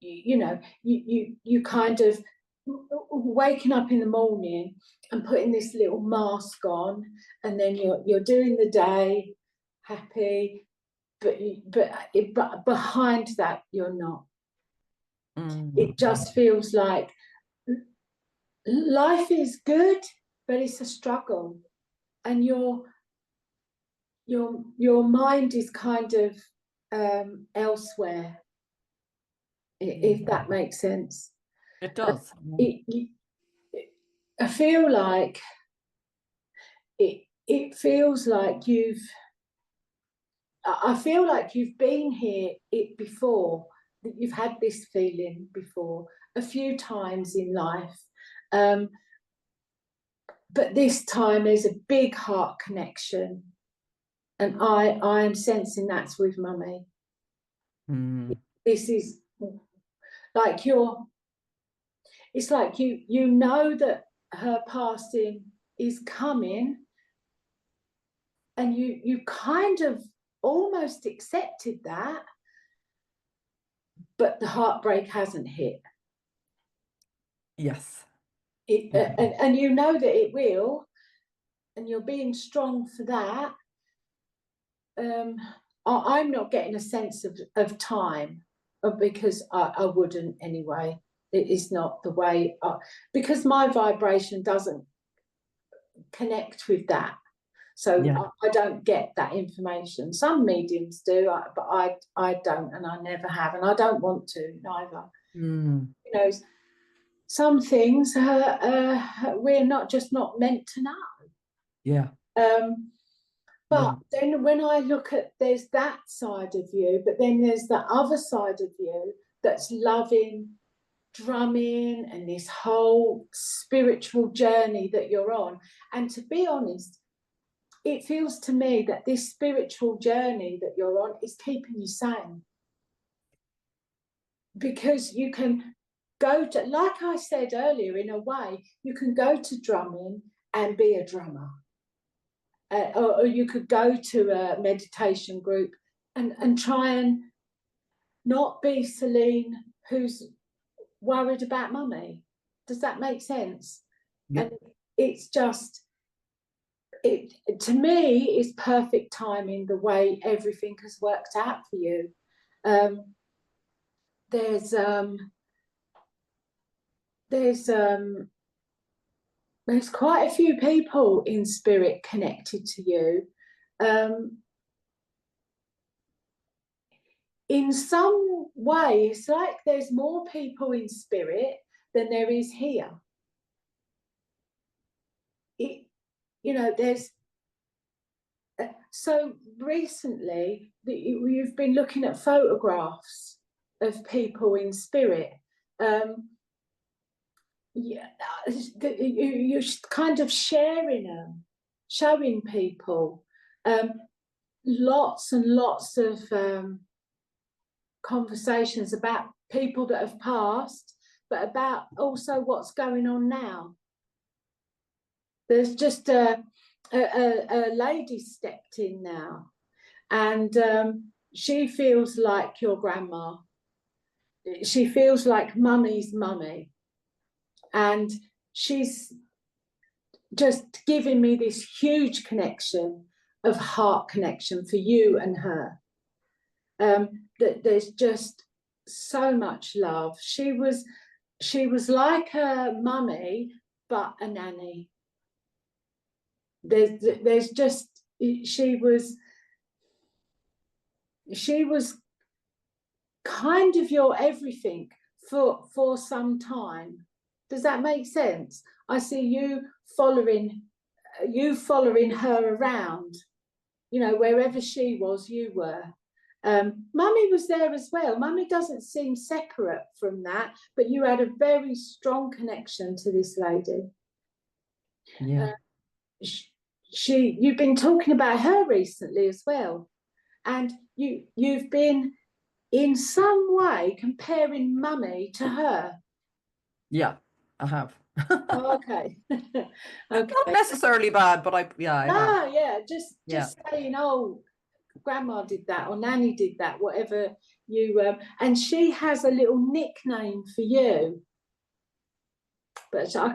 You kind of waking up in the morning and putting this little mask on, and then you're doing the day happy, but behind that you're not. It just feels like life is good, but it's a struggle, and your mind is kind of elsewhere, if that makes sense. It does. I feel like it feels like I feel like you've been here before, that you've had this feeling before a few times in life. But this time there's a big heart connection, and I am sensing that's with Mummy. This is like it's like you know that her passing is coming, and you kind of almost accepted that, but the heartbreak hasn't hit. Yes. And you know that it will, and you're being strong for that. I'm not getting a sense of time, because I wouldn't anyway. It is not the way, because my vibration doesn't connect with that. So Yeah. I don't get that information. Some mediums do, but I don't, and I never have, and I don't want to neither. Mm. You know, some things we're not meant to know. Yeah. But then when I look at, there's that side of you, but then there's the other side of you that's loving drumming and this whole spiritual journey that you're on. And to be honest, it feels to me that this spiritual journey that you're on is keeping you sane. Because you can go to, like I said earlier, in a way, you can go to drumming and be a drummer. Or you could go to a meditation group and try and not be Celine who's worried about mummy. Does that make sense? Yeah. And it's just, it to me is perfect timing, the way everything has worked out for you. There's quite a few people in spirit connected to you. In some way, it's like there's more people in spirit than there is here. There's so recently that you've been looking at photographs of people in spirit. You're kind of sharing them, showing people lots and lots of conversations about people that have passed, but about also what's going on now. There's just a lady stepped in now, and she feels like your grandma. She feels like mummy's mummy, and she's just giving me this huge connection of heart connection for you and her. That there's just so much love. She was like a mummy, but a nanny. There's just, she was kind of your everything for some time. Does that make sense? I see you following her around, wherever she was, you were. Mummy was there as well. Mummy doesn't seem separate from that, but you had a very strong connection to this lady. Yeah. You've been talking about her recently as well, and you've been in some way comparing mummy to her. Yeah, I have. Oh, okay. Okay. Not necessarily bad, but I have. Yeah, just saying, oh, grandma did that or nanny did that, whatever you and she has a little nickname for you, but I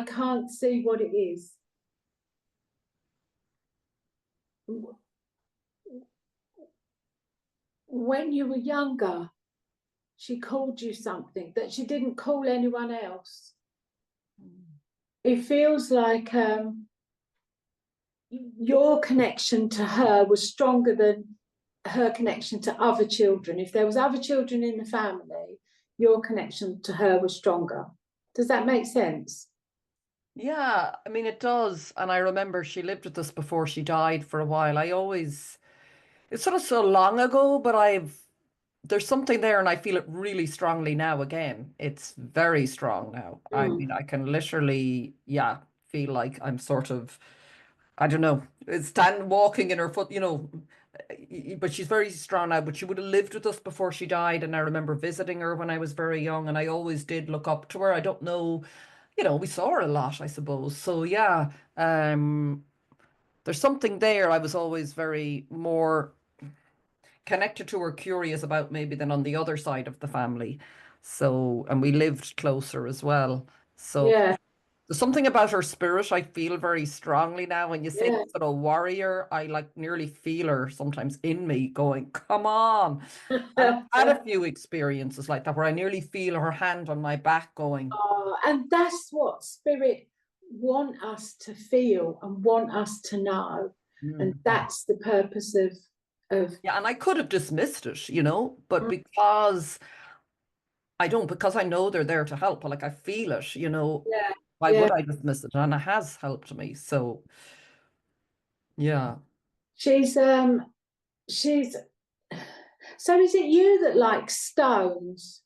can't see what it is. When you were younger, she called you something that she didn't call anyone else. It feels like your connection to her was stronger than her connection to other children. If there was other children in the family, your connection to her was stronger. Does that make sense? Yeah, I mean, it does. And I remember she lived with us before she died for a while. It's sort of so long ago, but there's something there and I feel it really strongly now again. It's very strong now. I mean, I can literally, feel like I'm sort of, I don't know, walking in her foot, but she's very strong now. But she would have lived with us before she died. And I remember visiting her when I was very young, and I always did look up to her. I don't know, we saw her a lot, I suppose. So yeah, there's something there. I was always very more connected to her, curious about maybe than on the other side of the family. So, and we lived closer as well. So Yeah. there's something about her spirit I feel very strongly now. When you say Yeah. sort of warrior, I like nearly feel her sometimes in me going, come on. And I've had a few experiences like that where I nearly feel her hand on my back going. And that's what spirit want us to feel and want us to know. And that's the purpose of Yeah, and I could have dismissed it, you know, but because I don't, because I know they're there to help, like I feel it, you know, yeah, why yeah. would I dismiss it? And it has helped me. So yeah. She's so is it you that likes stones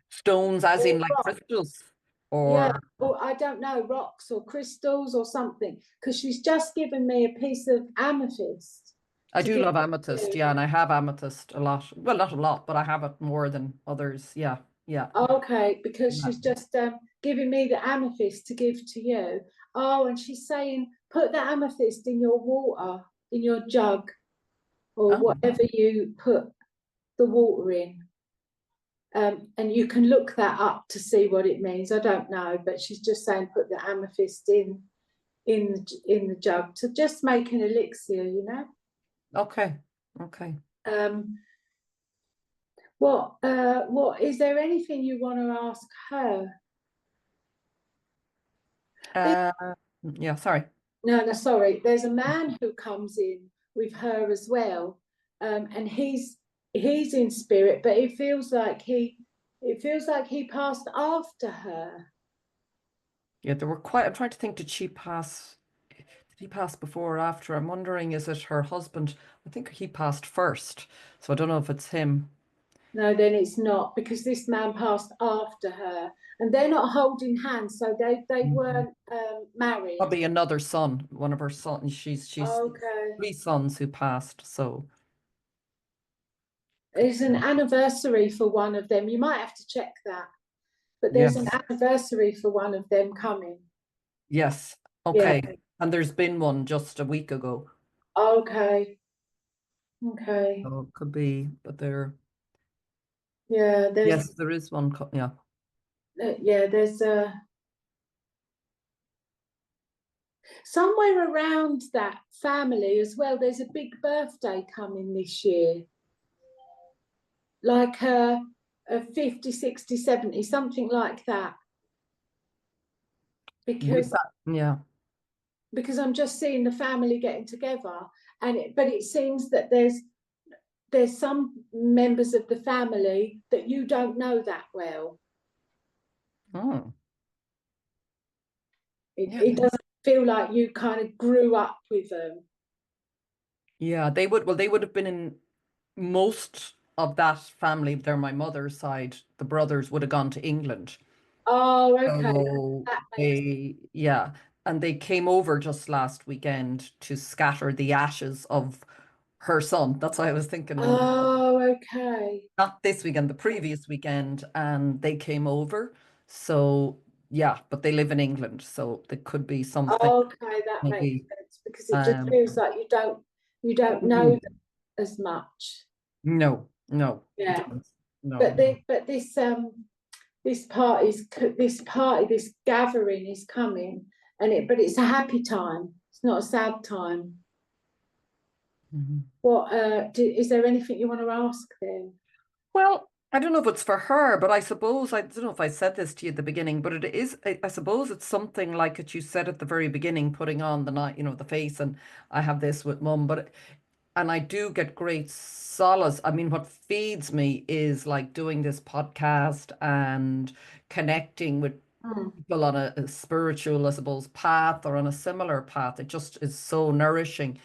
Stones as or in like rocks? crystals Yeah, or or I don't know, rocks or crystals or something, because she's just given me a piece of amethyst I to do give love to amethyst, you. yeah, and I have amethyst a lot. Well, not a lot, but I have it more than others. Yeah, yeah, Okay, because yeah. she's just giving me the amethyst to give to you. Oh, and she's saying, put the amethyst in your water, in your jug, or Oh, whatever you put the water in. And you can look that up to see what it means. I don't know, but she's just saying put the amethyst in the jug to just make an elixir, you know. okay, okay. Um, what is there anything you want to ask her? Uh, yeah, sorry. No, sorry. There's a man who comes in with her as well, and he's in spirit, but it feels like he passed after her. Yeah, there were quite, I'm trying to think, did he pass before or after? I'm wondering, is it her husband? I think he passed first. So I don't know if it's him. No, then it's not, because this man passed after her, and they're not holding hands, so they Mhm. weren't married. Probably another son, one of her sons. She's Okay. three sons who passed. So There's an anniversary for one of them. You might have to check that, but there's an yes, anniversary for one of them coming. yes. Yeah. Okay. And there's been one just a week ago. Okay. Okay. So it could be, but there, Yeah. yes, there is one. Yeah. There's somewhere around that family as well. There's a big birthday coming this year, like a 50, 60, 70, something like that. With Because that, yeah. I'm just seeing the family getting together, but it seems that there's some members of the family that you don't know that well. Oh, yeah. It doesn't feel like you kind of grew up with them. Yeah, they would, well, they would have been in most of that family. They're my mother's side. The brothers would have gone to England. Oh, okay. So That makes they, yeah, and they came over just last weekend to scatter the ashes of her son. That's why I was thinking when, Oh, okay. not this weekend, the previous weekend, and they came over. So yeah, but they live in England, so there could be something Okay, that makes maybe. sense, because it just Um, feels like you don't know mm, them as much. no, no, you Yeah. don't. No, But no. this party, this gathering is coming, but it's a happy time. It's not a sad time. Mhm. Is there anything you want to ask them? Well, I don't know if it's for her, but I suppose I don't know if I said this to you at the beginning, but it is. I suppose it's something like it you said at the very beginning, putting on the night, you know, the face, and I have this with mum, and I do get great solace. I mean, what feeds me is like doing this podcast and connecting with Mm. people on a spiritual, I suppose, path or on a similar path. It just is so nourishing.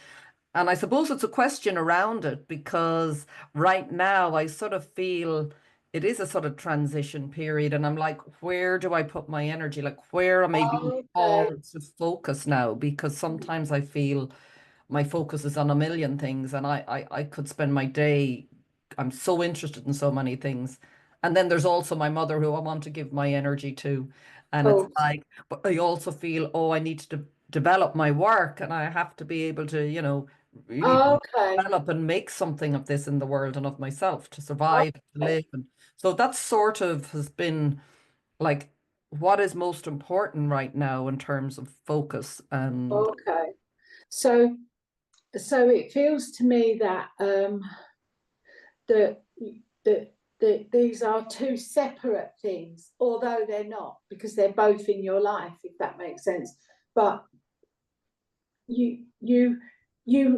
And I suppose it's a question around it because right now I sort of feel it is a sort of transition period. And I'm like, where do I put my energy? Like, where am I being Okay. called to focus now? Because sometimes I feel my focus is on a million things and I could spend my day, I'm so interested in so many things. And then there's also my mother who I want to give my energy to. And it's Cool. like, but I also feel, oh, I need to develop my work and I have to be able to, you know, really Okay. develop and make something of this in the world and of myself to survive, to Okay. live. And so that sort of has been like what is most important right now in terms of focus and Okay. So it feels to me that that that these are two separate things, although they're not, because they're both in your life, if that makes sense. But you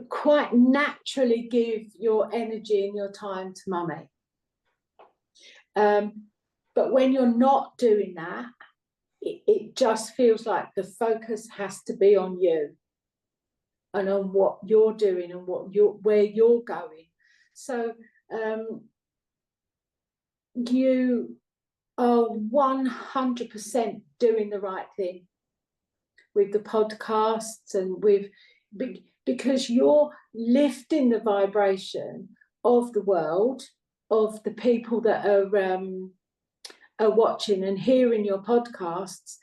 quite naturally give your energy and your time to mummy. But when you're not doing that, it just feels like the focus has to be on you and on what you're doing and where you're going. So you are 100% doing the right thing with the podcasts and because you're lifting the vibration of the world, of the people that are watching and hearing your podcasts.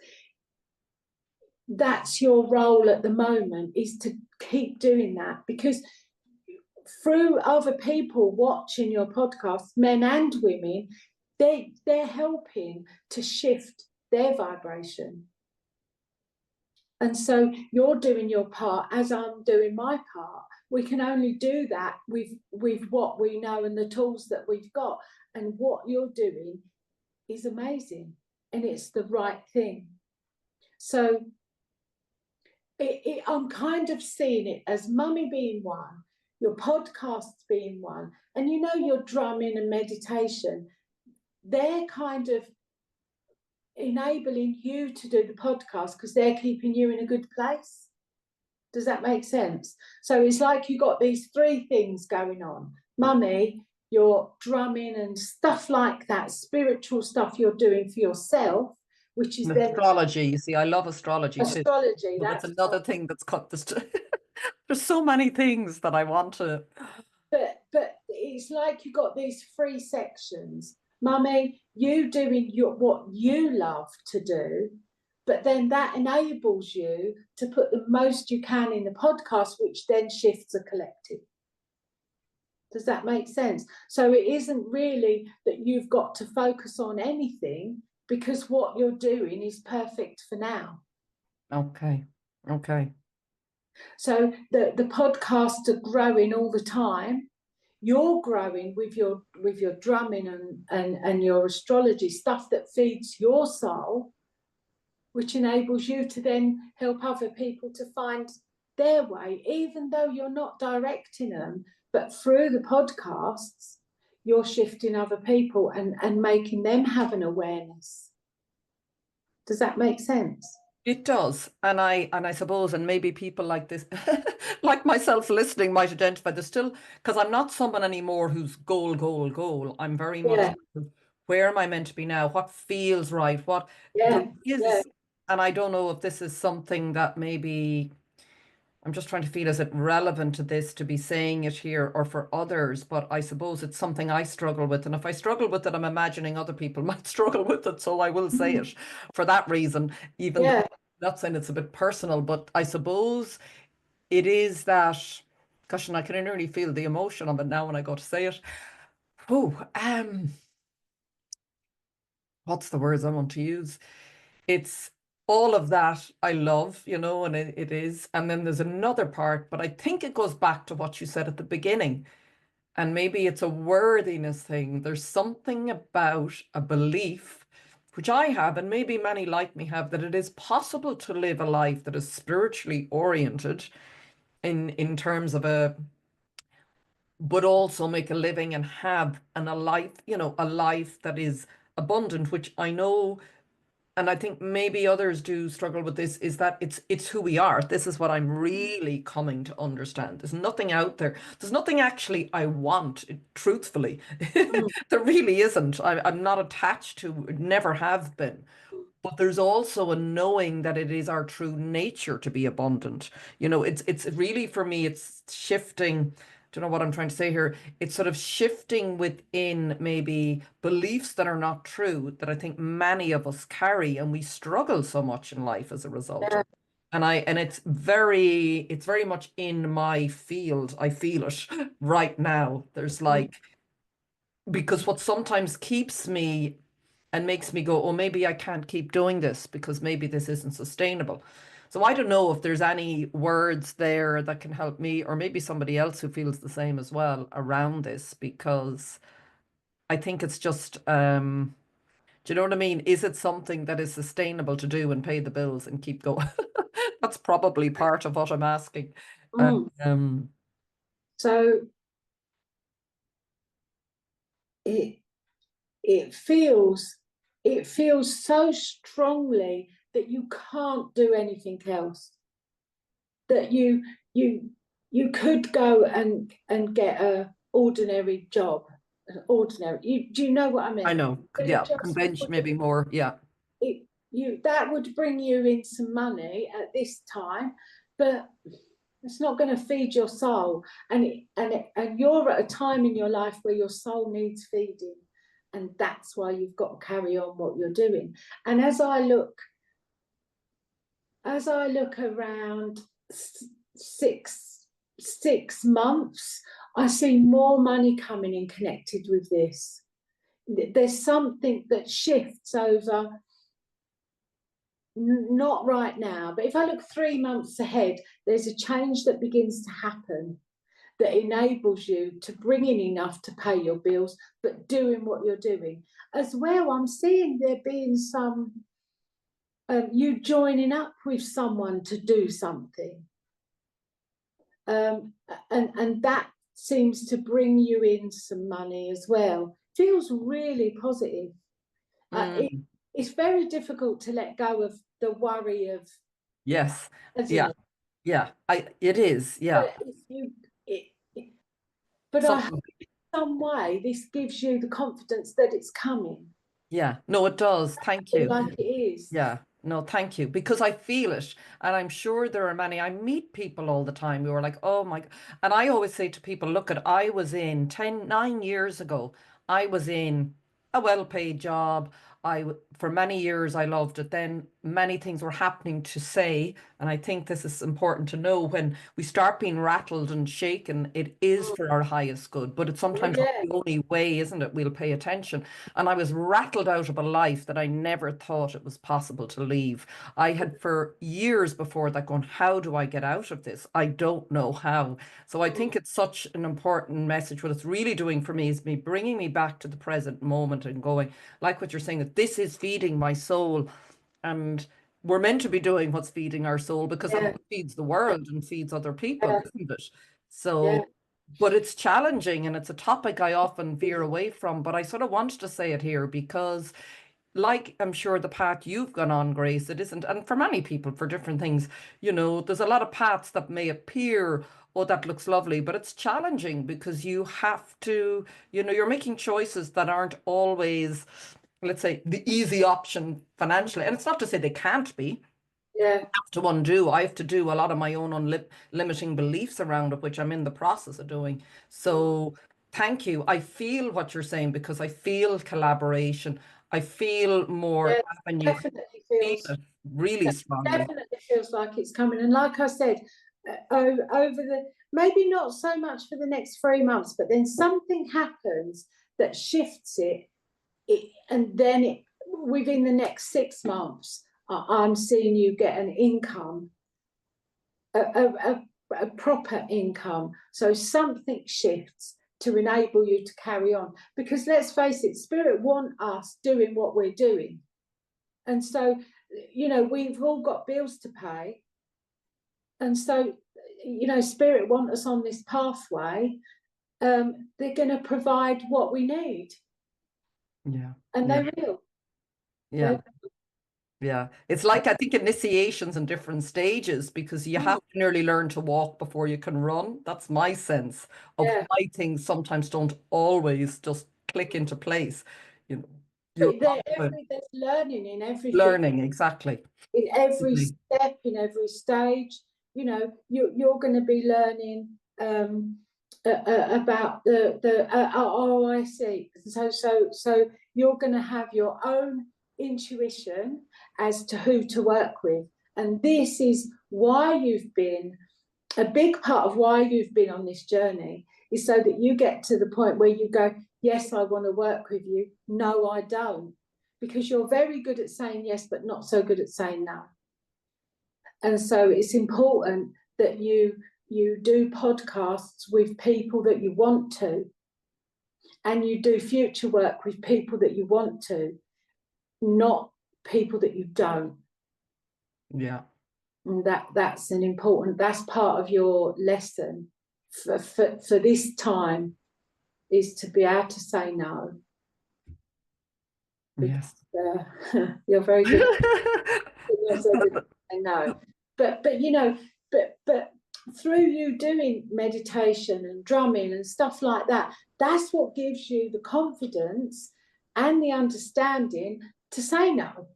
That's your role at the moment, is to keep doing that, because through other people watching your podcasts, men and women, they're helping to shift their vibration. And so you're doing your part as I'm doing my part. We can only do that with what we know and the tools that we've got. And what you're doing is amazing, and it's the right thing. So I'm kind of seeing it as mummy being one, your podcasts being one, and your drumming and meditation, they're kind of enabling you to do the podcast because they're keeping you in a good place. Does that make sense? So it's like you got these three things going on. Mummy, your drumming and stuff like that, spiritual stuff you're doing for yourself, which is astrology. You see, I love astrology too. Astrology, that's another thing that's cut this. There's so many things that I want to. But it's like you got these three sections. Mummy, you doing what you love to do, but then that enables you to put the most you can in the podcast, which then shifts a collective. Does that make sense? So it isn't really that you've got to focus on anything, because what you're doing is perfect for now. Okay. So the podcasts are growing all the time. You're growing with your drumming and your astrology stuff that feeds your soul, which enables you to then help other people to find their way, even though you're not directing them. But through the podcasts, you're shifting other people and making them have an awareness. Does that make sense? It does. And I suppose, and maybe people like this, like myself listening, might identify. There's still, because I'm not someone anymore who's goal. I'm very much, where am I meant to be now? What feels right? What there is, and I don't know if this is something that maybe I'm just trying to feel, is it relevant to this to be saying it here or for others? But I suppose it's something I struggle with. And if I struggle with it, I'm imagining other people might struggle with it. So I will say it for that reason, even though I'm not saying it's a bit personal, but I suppose it is that, gosh, and I can really feel the emotion of it now when I go to say it. What's the words I want to use? It's all of that I love, and it is. And then there's another part, but I think it goes back to what you said at the beginning. And maybe it's a worthiness thing. There's something about a belief, which I have, and maybe many like me have, that it is possible to live a life that is spiritually oriented in terms of but also make a living and have a life, a life that is abundant, which I know, and I think maybe others do struggle with this, is that it's who we are. This is what I'm really coming to understand. There's nothing out there. There's nothing actually I want, truthfully. There really isn't. I'm not attached to, never have been. But there's also a knowing that it is our true nature to be abundant. It's really, for me, it's shifting. Don't know what I'm trying to say here. It's sort of shifting within maybe beliefs that are not true, that I think many of us carry, and we struggle so much in life as a result. And it's very much in my field. I feel it right now. There's because what sometimes keeps me and makes me go, oh, maybe I can't keep doing this because maybe this isn't sustainable. So I don't know if there's any words there that can help me, or maybe somebody else who feels the same as well around this, because I think it's just, do you know what I mean? Is it something that is sustainable to do and pay the bills and keep going? That's probably part of what I'm asking. Mm. So it it feels so strongly that you can't do anything else. That you could go and get a ordinary job, ordinary. Do you know what I mean? I know. But it Yeah. just Convention, maybe more. Yeah. that would bring you in some money at this time, but it's not going to feed your soul. And you're at a time in your life where your soul needs feeding, and that's why you've got to carry on what you're doing. And as I look around 6 months, I see more money coming in connected with this. There's something that shifts over, not right now, but if I look 3 months ahead, there's a change that begins to happen that enables you to bring in enough to pay your bills, but doing what you're doing. As well, I'm seeing there being some, you joining up with someone to do something. And that seems to bring you in some money as well. Feels really positive. It's very difficult to let go of the worry of, Yes. isn't Yeah. it? Yeah. It is. Yeah. But if you, but Something. some way this gives you the confidence that it's coming. Yeah. No, it does. Thank Feel you. like it is. Yeah, no, thank you. Because I feel it. And I'm sure there are many, I meet people all the time who are like, oh my, and I always say to people, look at, I was in 9 years ago, I was in a well-paid job. For many years, I loved it. Then many things were happening to say, and I think this is important to know when we start being rattled and shaken, it is for our highest good, but it's Well, sometimes not yeah, the only way, isn't it? We'll pay attention. And I was rattled out of a life that I never thought it was possible to leave. I had for years before that gone, how do I get out of this? I don't know how. So I think it's such an important message. What it's really doing for me is me bringing me back to the present moment and going, like what you're saying, that this is feeding my soul. And we're meant to be doing what's feeding our soul because that's yeah, what feeds the world and feeds other people, yeah, isn't it? yeah. So but it's challenging and it's a topic I often veer away from. But I sort of wanted to say it here because, like I'm sure the path you've gone on, Grace, it isn't. And for many people, for different things, there's a lot of paths that may appear, oh, that looks lovely, but it's challenging because you have to, you're making choices that aren't always, let's say, the easy option financially. And it's not to say they can't be, Yeah. to undo. I have to do a lot of my own limiting beliefs around it, which I'm in the process of doing. So thank you. I feel what you're saying because I feel collaboration. I feel more Yeah, avenue. definitely I feel feels it really strongly. definitely feels like it's coming. And like I said, over the, maybe not so much for the next 3 months, but then something happens that shifts it, and then within the next 6 months, I'm seeing you get an income, a proper income. So something shifts to enable you to carry on. Because let's face it, Spirit want us doing what we're doing. And so, we've all got bills to pay. And so, Spirit want us on this pathway. They're going to provide what we need. Yeah. And Yeah. they will. Yeah. Yeah. It's like, I think, initiations in different stages because you have to nearly learn to walk before you can run. That's my sense of Yeah. why things sometimes don't always just click into place. You know, you're But often there's learning in everything, learning, exactly. in every Absolutely. step, in every stage. You're going to be learning about the oh, I see. So you're going to have your own intuition as to who to work with, and this is why you've been, a big part of why you've been on this journey is so that you get to the point where you go, yes, I want to work with you. No, I don't. Because you're very good at saying yes, but not so good at saying no. And so it's important that you do podcasts with people that you want to, and you do future work with people that you want to, not people that you don't. Yeah. And that's part of your lesson for this time, is to be able to say no. Yes. You're very good. You're so good at saying no. But you know, but through you doing meditation and drumming and stuff like that, that's what gives you the confidence and the understanding to say no,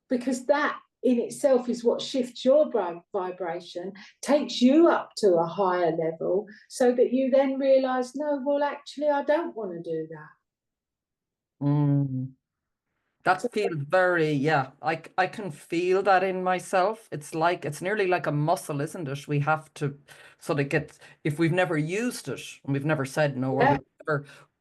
because that in itself is what shifts your vibration, takes you up to a higher level, so that you then realize, no, well, actually, I don't want to do that. That feels very, yeah, I can feel that in myself. It's nearly like a muscle, isn't it? We have to sort of get, if we've never used it and we've never said no, or Yeah.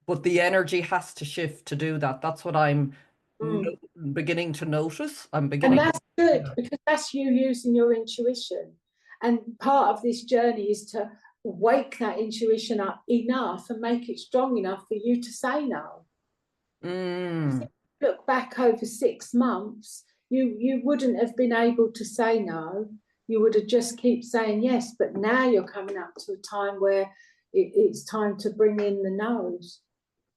but the energy has to shift to do that. That's what I'm Mm. beginning to notice. I'm And beginning. that's good, because that's you using your intuition. And part of this journey is to wake that intuition up enough and make it strong enough for you to say no. Look back over 6 months, you wouldn't have been able to say no. You would have just keep saying yes. But now you're coming up to a time where it's time to bring in the no's.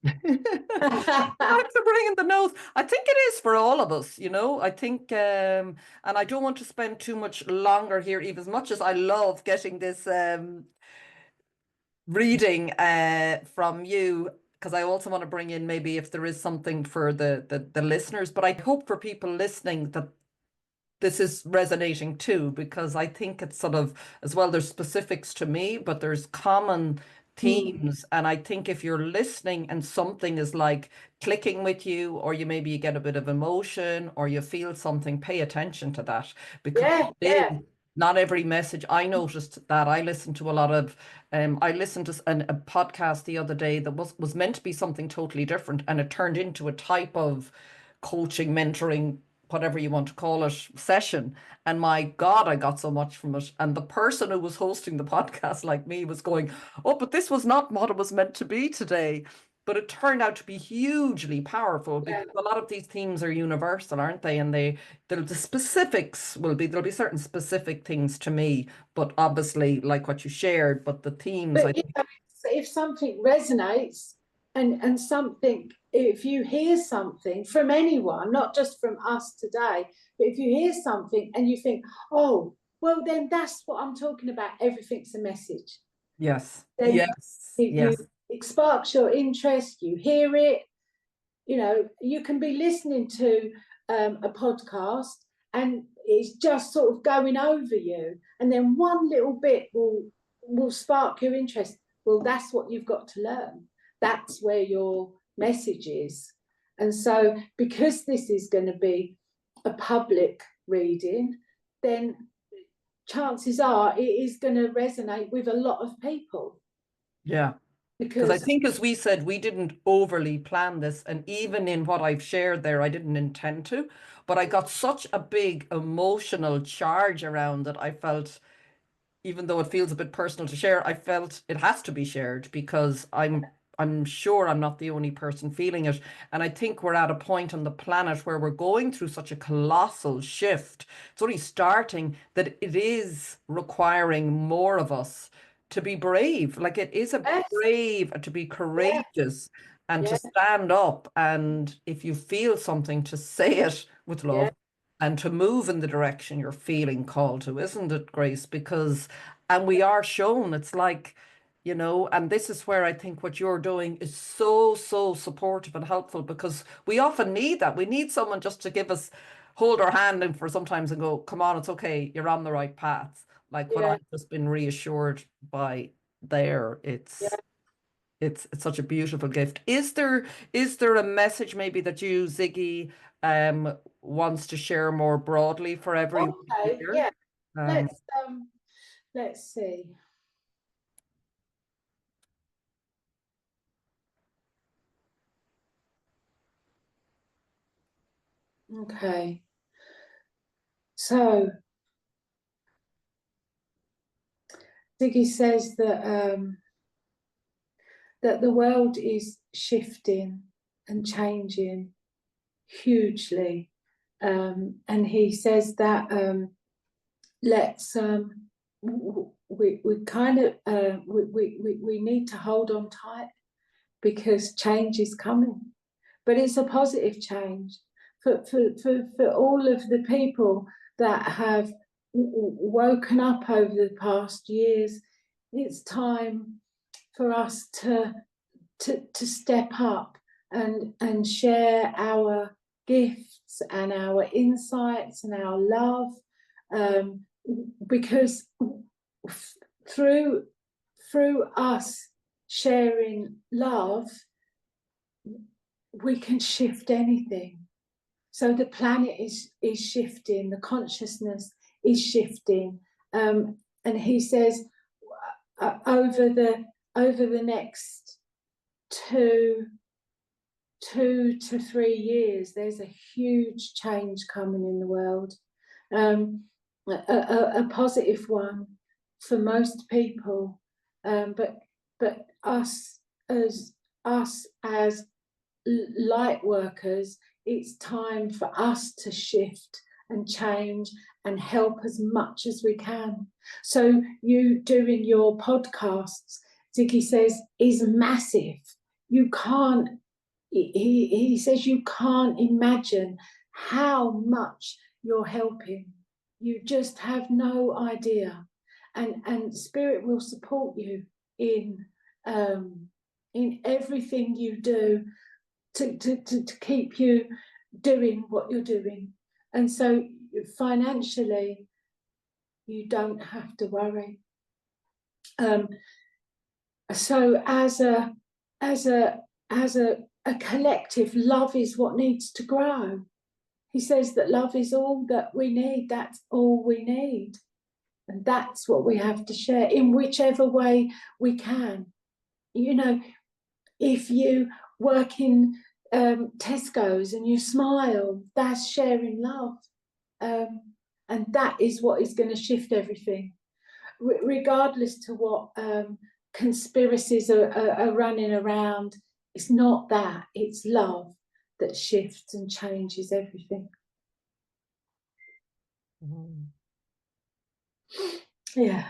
Time to bring in the nose. I think it is for all of us, you know. I think, and I don't want to spend too much longer here, Eve, as much as I love getting this reading from you, because I also want to bring in maybe if there is something for the listeners, but I hope for people listening that this is resonating too, because I think it's sort of, as well, there's specifics to me, but there's common themes. And I think if you're listening and something is like clicking with you, or you get a bit of emotion, or you feel something, pay attention to that, because not every message. I noticed that I listened to a lot of, I listened to a podcast the other day that was meant to be something totally different, and it turned into a type of coaching, mentoring, whatever you want to call it, session. And my God, I got so much from it. And the person who was hosting the podcast, like me, was going, oh, but this was not what it was meant to be today. But it turned out to be hugely powerful, because a lot of these themes are universal, aren't they? And the specifics there'll be certain specific things to me, but obviously like what you shared, but the themes, But if something resonates, and something, if you hear something from anyone, not just from us today, but if you hear something and you think, oh, well, then that's what I'm talking about. Everything's a message. yes, Then yes. it sparks your interest, you hear it. You know, you can be listening to a podcast and it's just sort of going over you, and then one little bit will spark your interest. Well, that's what you've got to learn. That's where your message is. And so, because this is going to be a public reading, then chances are it is going to resonate with a lot of people. Yeah. Because I think, as we said, we didn't overly plan this. And even in what I've shared there, I didn't intend to. But I got such a big emotional charge around it. I felt, even though it feels a bit personal to share, I felt it has to be shared, because I'm sure I'm not the only person feeling it. And I think we're at a point on the planet where we're going through such a colossal shift. It's only starting, that it is requiring more of us to be brave. Like, it is a brave, to be courageous, and to stand up. And if you feel something, to say it with love, and to move in the direction you're feeling called to, isn't it, Grace? Because, and we are shown, it's like, you know, and this is where I think what you're doing is so, so supportive and helpful, because we often need that. We need someone just to give us, hold our hand in for sometimes and go, come on, it's okay, you're on the right path. Like what I've just been reassured by there, it's such a beautiful gift. Is there a message maybe that you, Ziggy, wants to share more broadly for everyone here? Let's see. Okay. So Ziggy says that the world is shifting and changing hugely. And he says that let's we kind of we need to hold on tight, because change is coming, but it's a positive change for all of the people that have woken up over the past years. It's time for us to step up and share our gifts and our insights and our love, because through us sharing love, we can shift anything. So the planet is shifting, the consciousness is shifting, and he says over the next 2 to 3 years, there's a huge change coming in the world, a positive one for most people, but us as light workers, it's time for us to shift and change and help as much as we can. So you doing your podcasts, Ziggy says, is massive. You can't, he says, you can't imagine how much you're helping. You just have no idea. And Spirit will support you in everything you do to keep you doing what you're doing. And so financially, you don't have to worry. So as a collective, love is what needs to grow. He says that love is all that we need. That's all we need. And that's what we have to share in whichever way we can. You know, if you work in Tesco's and you smile, that's sharing love. And that is what is going to shift everything. Regardless to what conspiracies are running around, it's not that, it's love that shifts and changes everything. Mm. Yeah.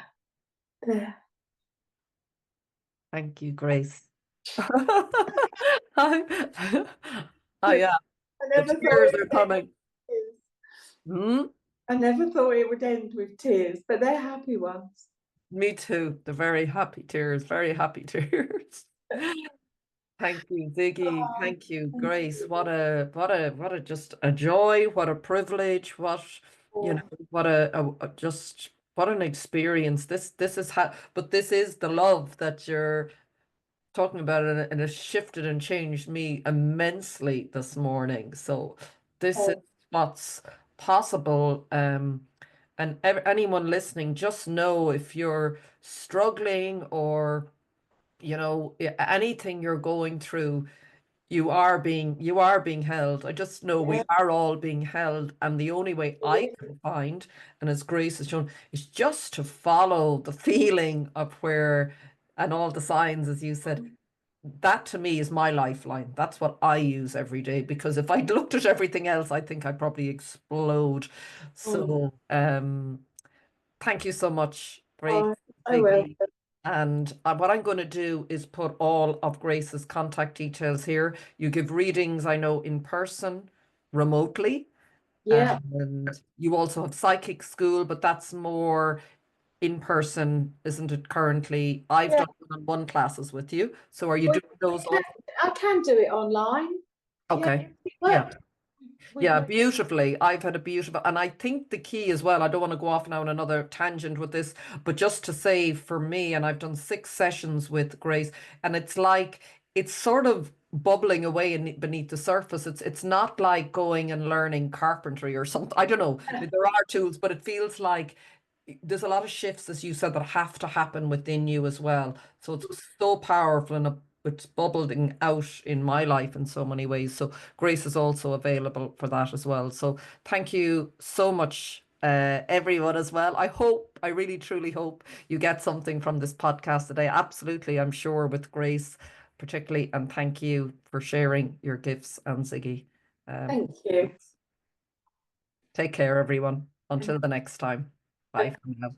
Thank you, Grace. I the tears are coming. I never thought it would end with tears, but they're happy ones. Me too. The very happy tears, very happy tears. Thank you, Ziggy. Thank you, Grace. What a just a joy, what a privilege, what what just what an experience. This is how, but this is the love that you're talking about, and it shifted and changed me immensely this morning. So this is what's possible. And anyone listening, just know if you're struggling or anything you're going through, you are being held. I just know we are all being held, and the only way I can find, and as Grace has shown, is just to follow the feeling of where, and all the signs, as you said. That to me is my lifeline. That's what I use every day, because if I looked at everything else, I think I'd probably explode. So thank you so much, Grace. I will. And what I'm going to do is put all of Grace's contact details here. You give readings, I know, in person, remotely. Yeah. And you also have psychic school, but that's more in person, isn't it, currently? I've done one-on-one classes with you. So are you doing those also? I can do it online. Okay. Yeah. Yeah, beautifully. I've had a beautiful, and I think the key as well, I don't want to go off now on another tangent with this, but just to say for me, and I've done 6 sessions with Grace, and it's like, it's sort of bubbling away beneath the surface. It's not like going and learning carpentry or something. I don't know. There are tools, but it feels like there's a lot of shifts, as you said, that have to happen within you as well. So it's so powerful, and it's bubbling out in my life in so many ways. So Grace is also available for that as well. So thank you so much, everyone as well. I really truly hope you get something from this podcast today. Absolutely, I'm sure, with Grace particularly. And thank you for sharing your gifts, and Ziggy. Thank you. Take care, everyone. Until the next time. Bye for now.